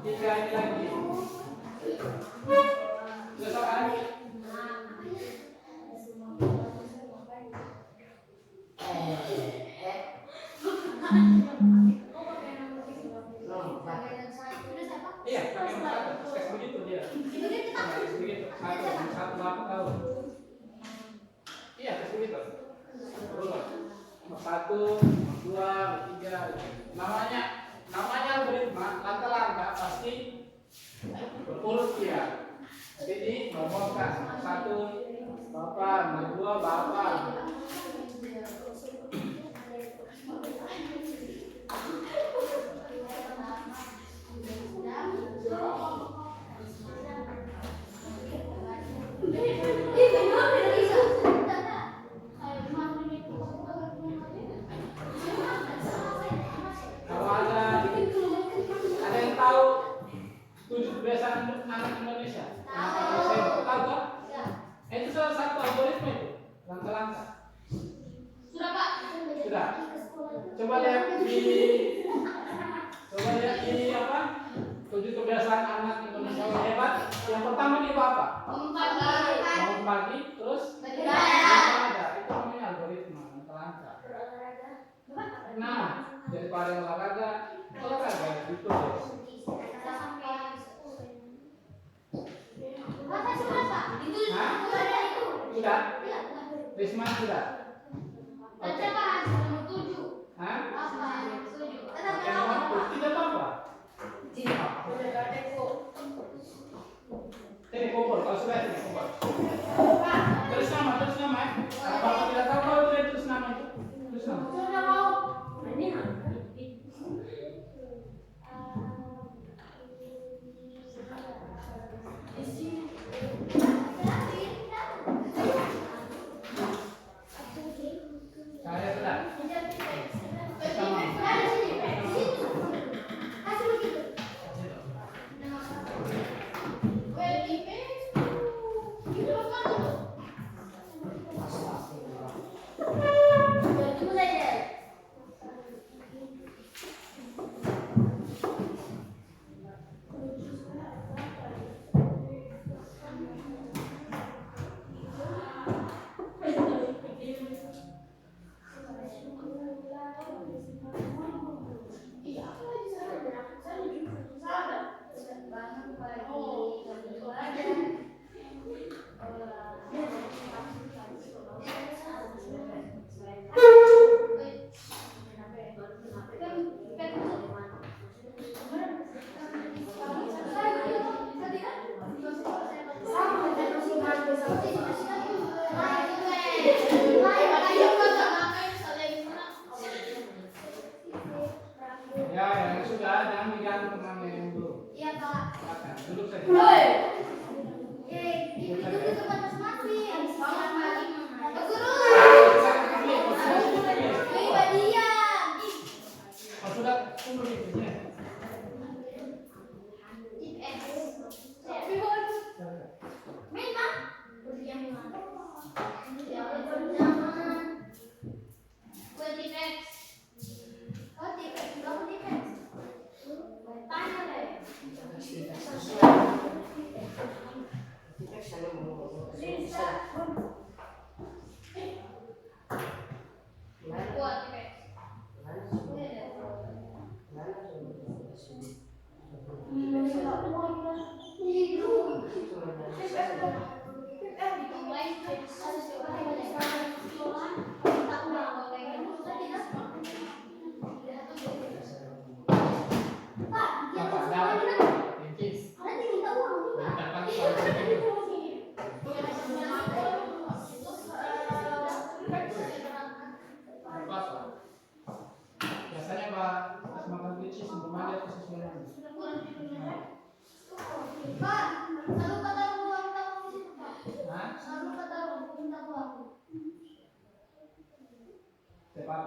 3 ini lagi. Besok kan? Iya, pakai nomor 1. Kayak begitu dia. Kayak begitu. Satu aku tahu. Iya, kayak begitu. Urut. Nomor 1, nomor 2, nomor 3. Namanya algoritma, langkah-langkah pasti berurut dia. Jadi nomorkan nomor 1 Bapak, nomor 2 Bapak. Kalau ada yang tahu 7 kebiasaan anak Indonesia? Saya tahu kan? Itu salah satu algoritma itu, langkah-langkah. Sudah Pak. Sudah. Coba lihat di apa? 7 kebiasaan anak Indonesia yang hebat. Yang pertama itu apa? Bangun pagi, terus ada. Itu namanya algoritma, langkah-langkah. Nah, daripada olahraga itu. Sudah? Risma sudah? Oke. Hah? Tidak apa-apa. Ini kumpul, kalau sudah ini kumpul. Terus nama ya. Bapak tidak tahu kalau tidak terus nama itu. Terus nama. Saya sudah. Ya, yang sudah jangan diganggu temannya yang dulu. Iya Pak. Silakan, duduk saja. Itu tempat masing-masing. Bangun pagi. Pak Guru. Pak diam. Oh, sudah tunggu di sini. Main Pak. Berdiam di mana? Buat T-Rex. Oh T-Rex, berapa T-Rex? Tanya deh. Buat T-Rex. Biasanya Pak pas makan kucing sebelum ada khusus minum. Pak, selalu kata uang tamu di situ Pak. Hah? Selalu kata minta uang. Siapa?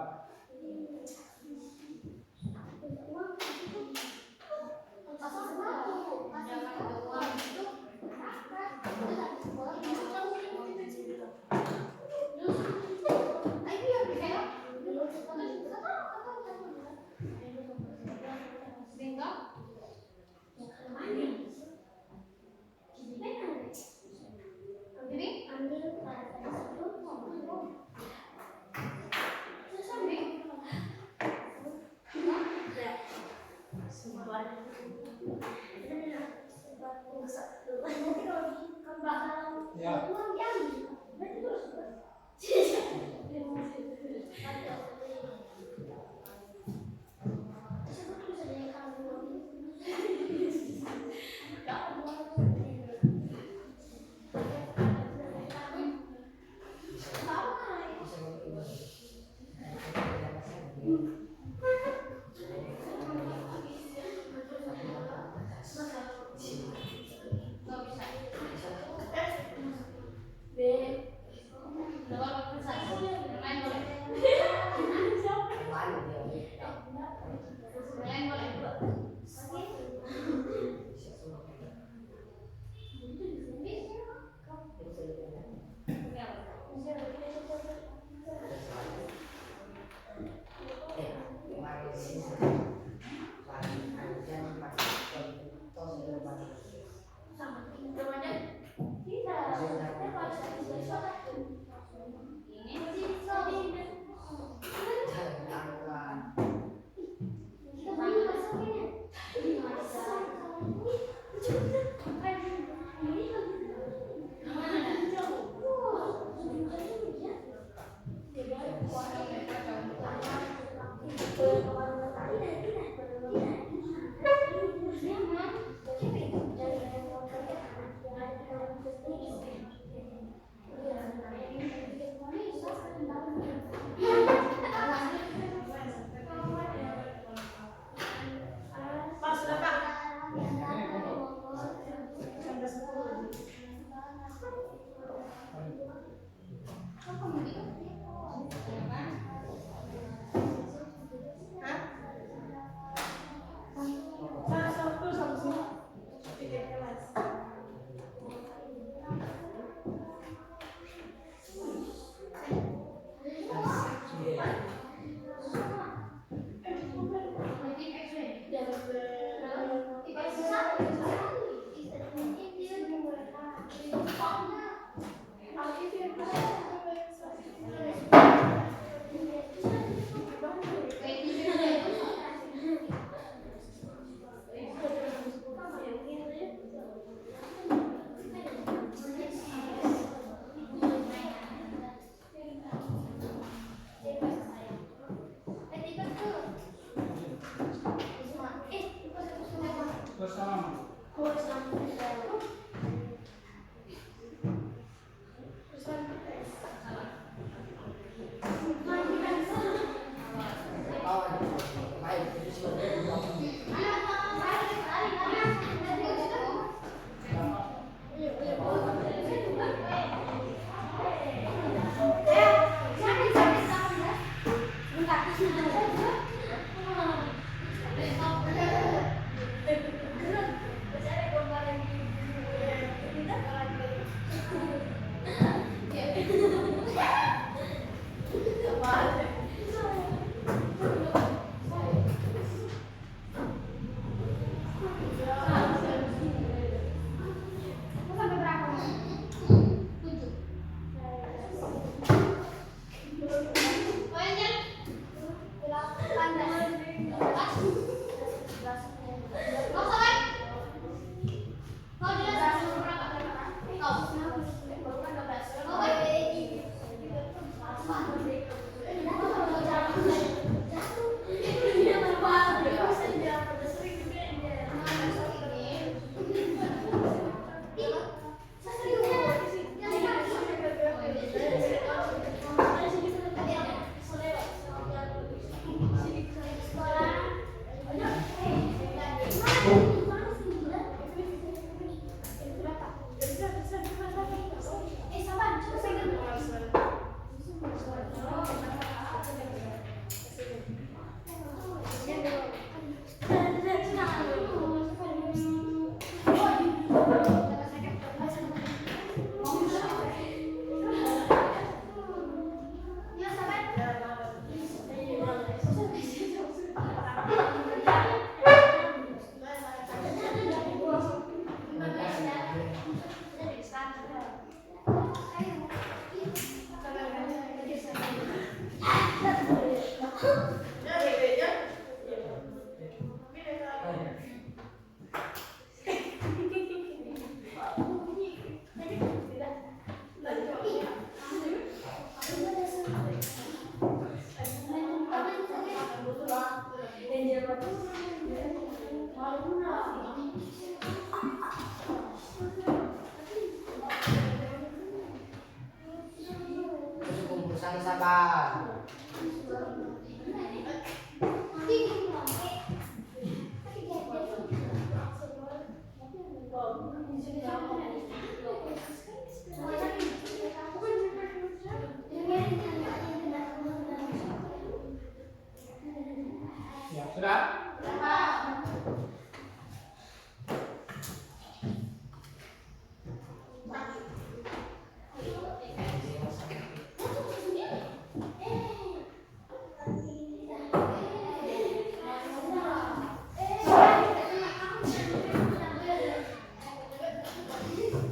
Ya, sudah?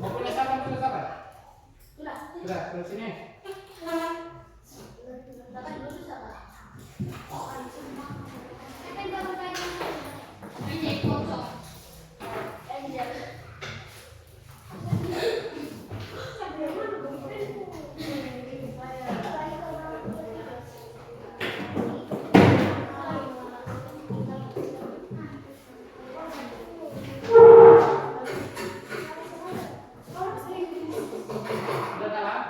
Mau punya siapa? Punya siapa? Sudah, terus sini. Sudah kalah?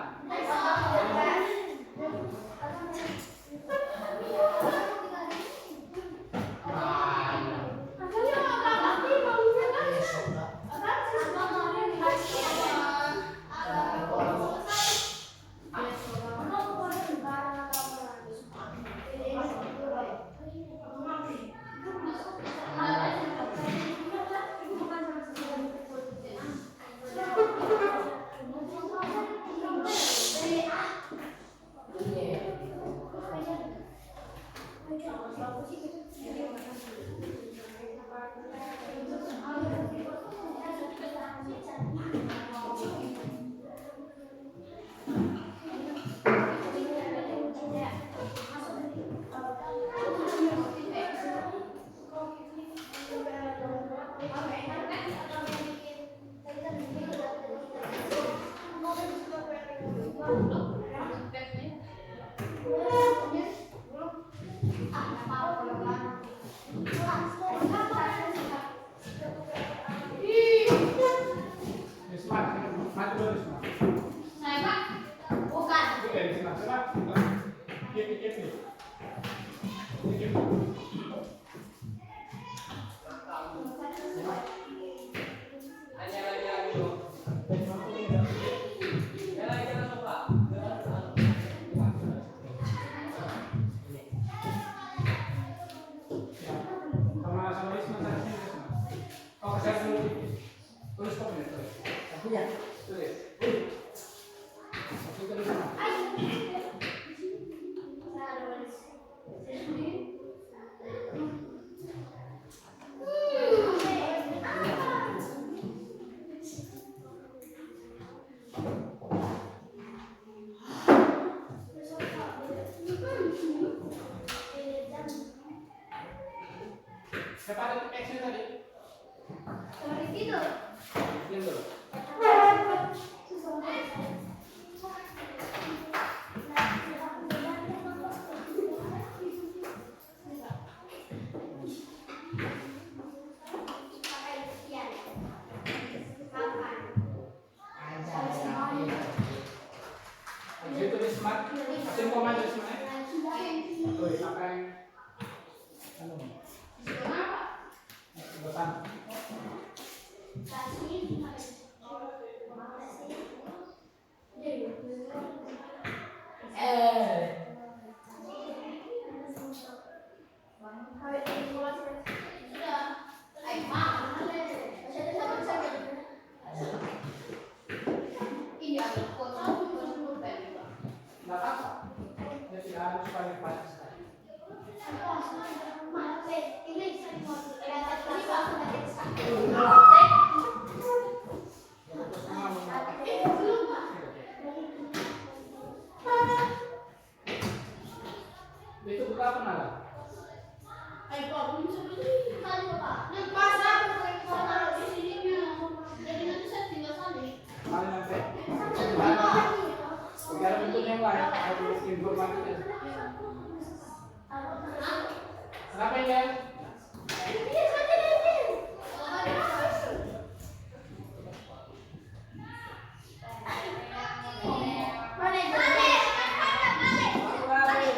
Smart, maju dulu smart. Oke, smart, smart. Keep. Sama Isma sana sini Isma. Oh, saya dulu. Tulis kok ini tulis. Aku ya. Tulis. Tulis Isma. Siapa ada action tadi? Diam dulu. Habis itu tulis smart. Action command tulis smart. Tulis apa yang anu? Bosan. Nggak apa-apa. Ya tidak harus paling banyak sekali. Itu buka apa nala? Paling nanti. Biar bentuk yang lain, ada informasinya. Kenapa ya? Aku lari.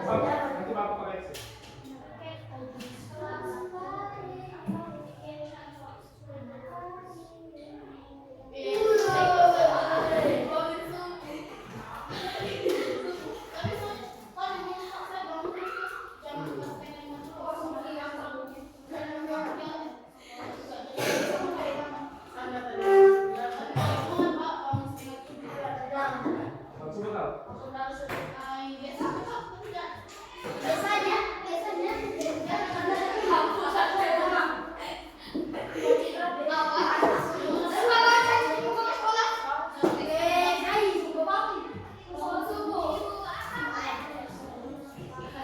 Nanti bapak koreksi. Langsung tahu.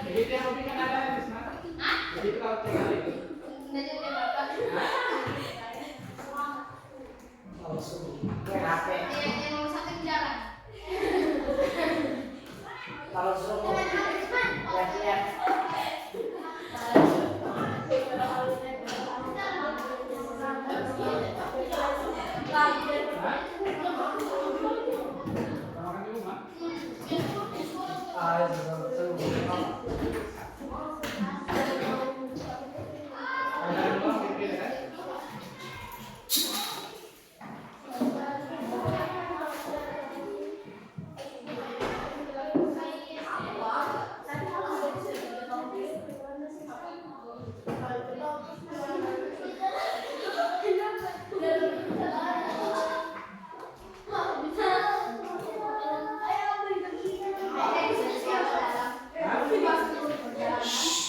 Jadi yang lebih kan ada di sana. Jadi kalau tinggal itu. Langsung ke HP. Kalau suruh lihat-lihat. Orang di rumah. Ada di rumah pikir kan.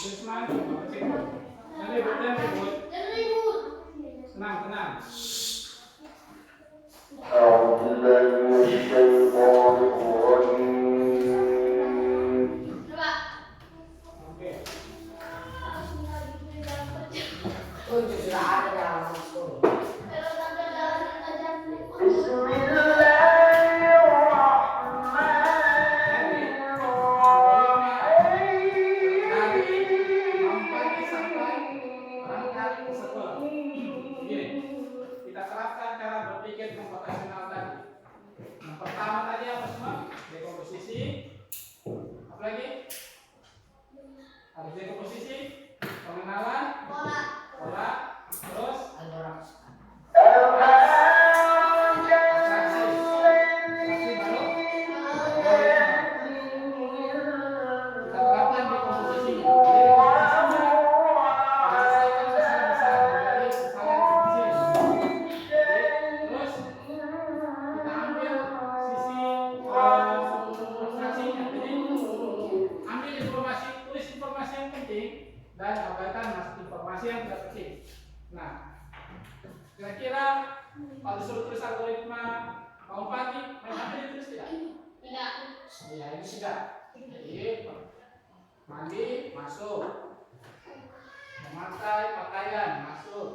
Terus mana? Nanti ribut. Tenang, tenang. أعوذ بالله من الشيطان الرجيم Oke. Tunjuk sudah ada dalam masuk. بسم الله Kita terapkan cara berpikir komputasional tadi. Yang pertama tadi apa semua? Dekomposisi. Apa lagi? Harus dekomposisi, pengenalan, pola, terus abstraksi. Abstraksi baru. Kita terapkan dekomposisinya. Jadi dekomposisinya selesaikan masalah besar dari masalah yang kecil. Terus kita ambil sisi abstraksinya. Jadi ambil informasi, tulis informasi yang penting dan abaikan informasi yang tidak penting. Nah, kira-kira kalau disuruh tulis algoritma bangun pagi, main HP ditulis tidak? Ya ini sudah. Jadi mandi masuk, memakai pakaian masuk.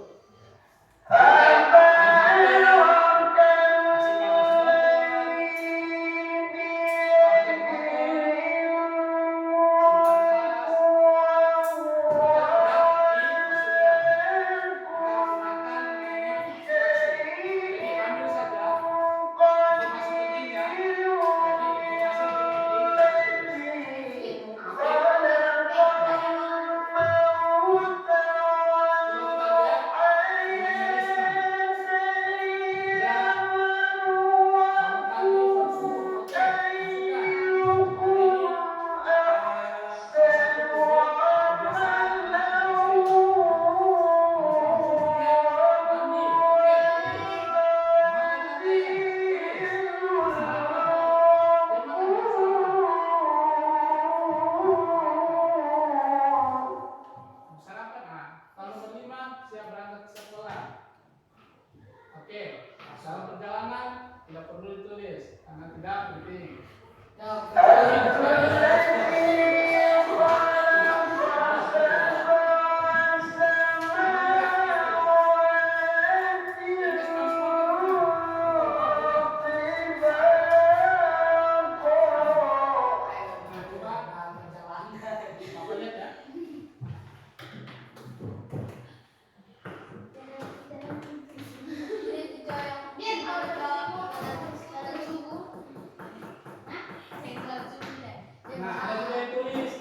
Nah, ada juga yang tulis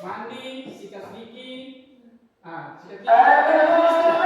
mandi, sikat gigi. Ah, sikat gigi.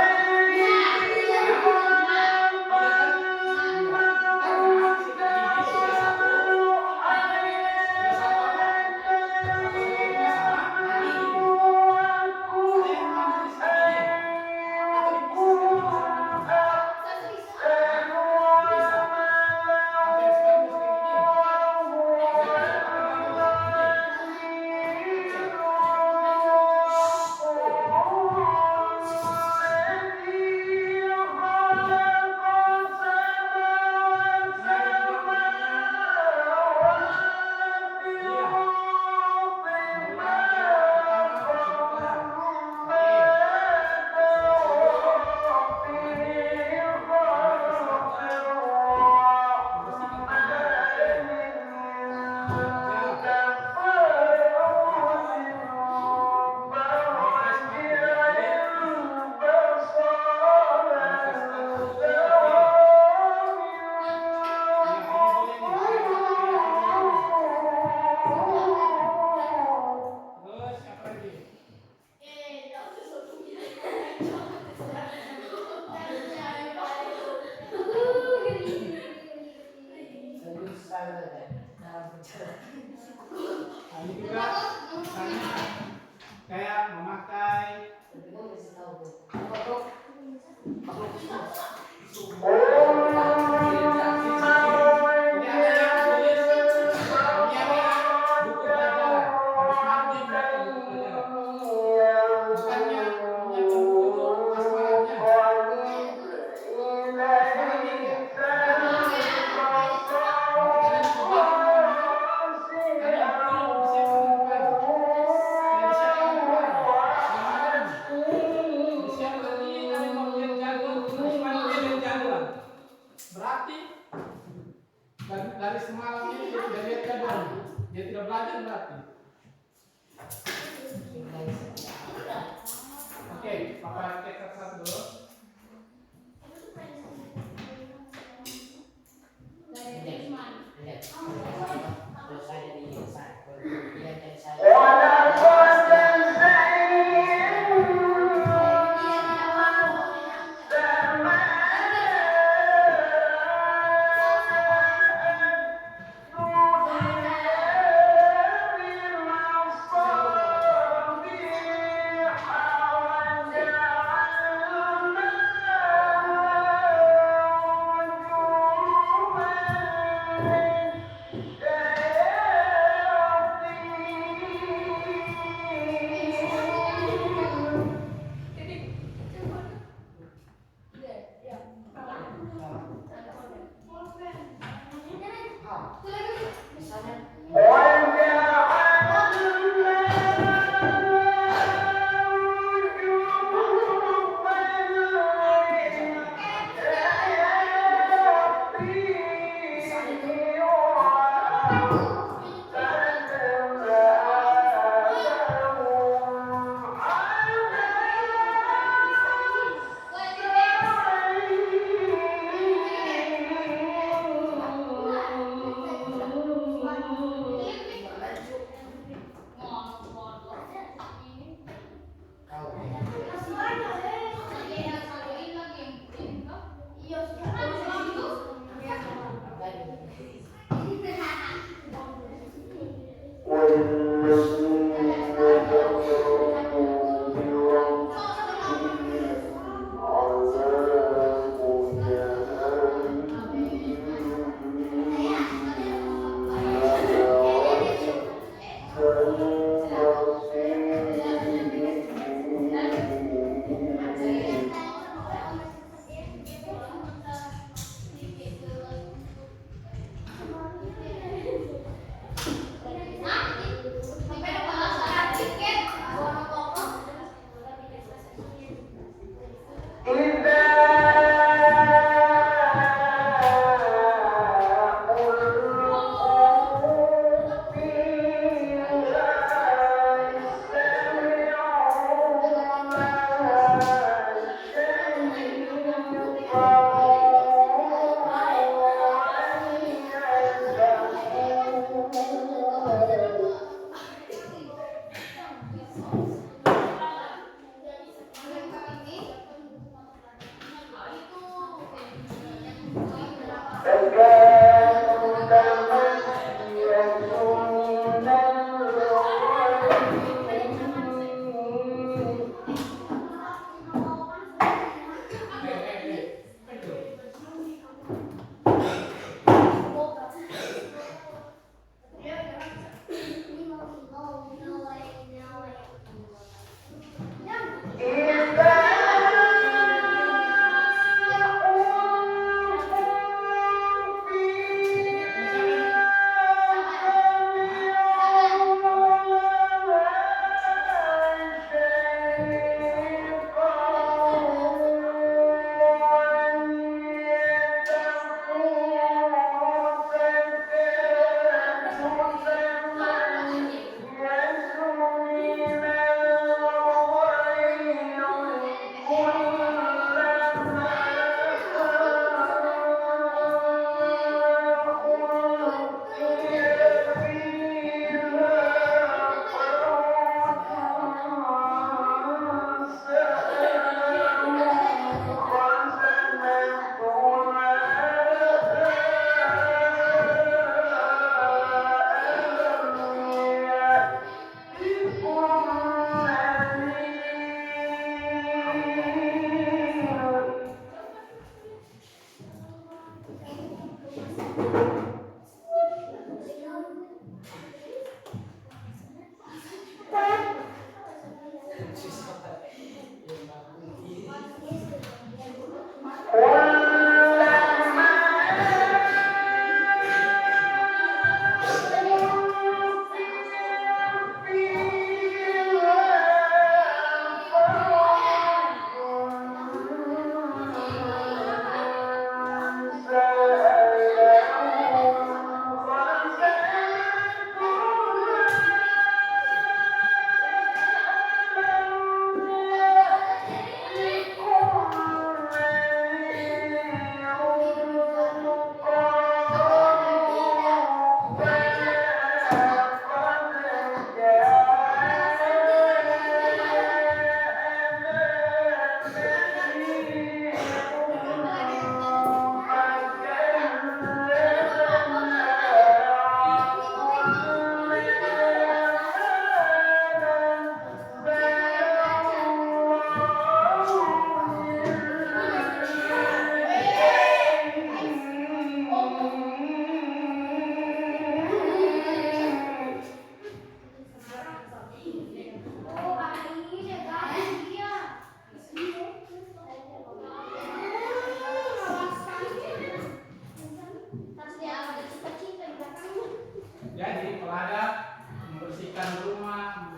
Ini juga misalnya kayak memakai berarti dari semalam ini dia tidak lihat jadwal, dia tidak belajar berarti. Oke, Papa cek satu dulu. Jadi kalau ada membersihkan rumah,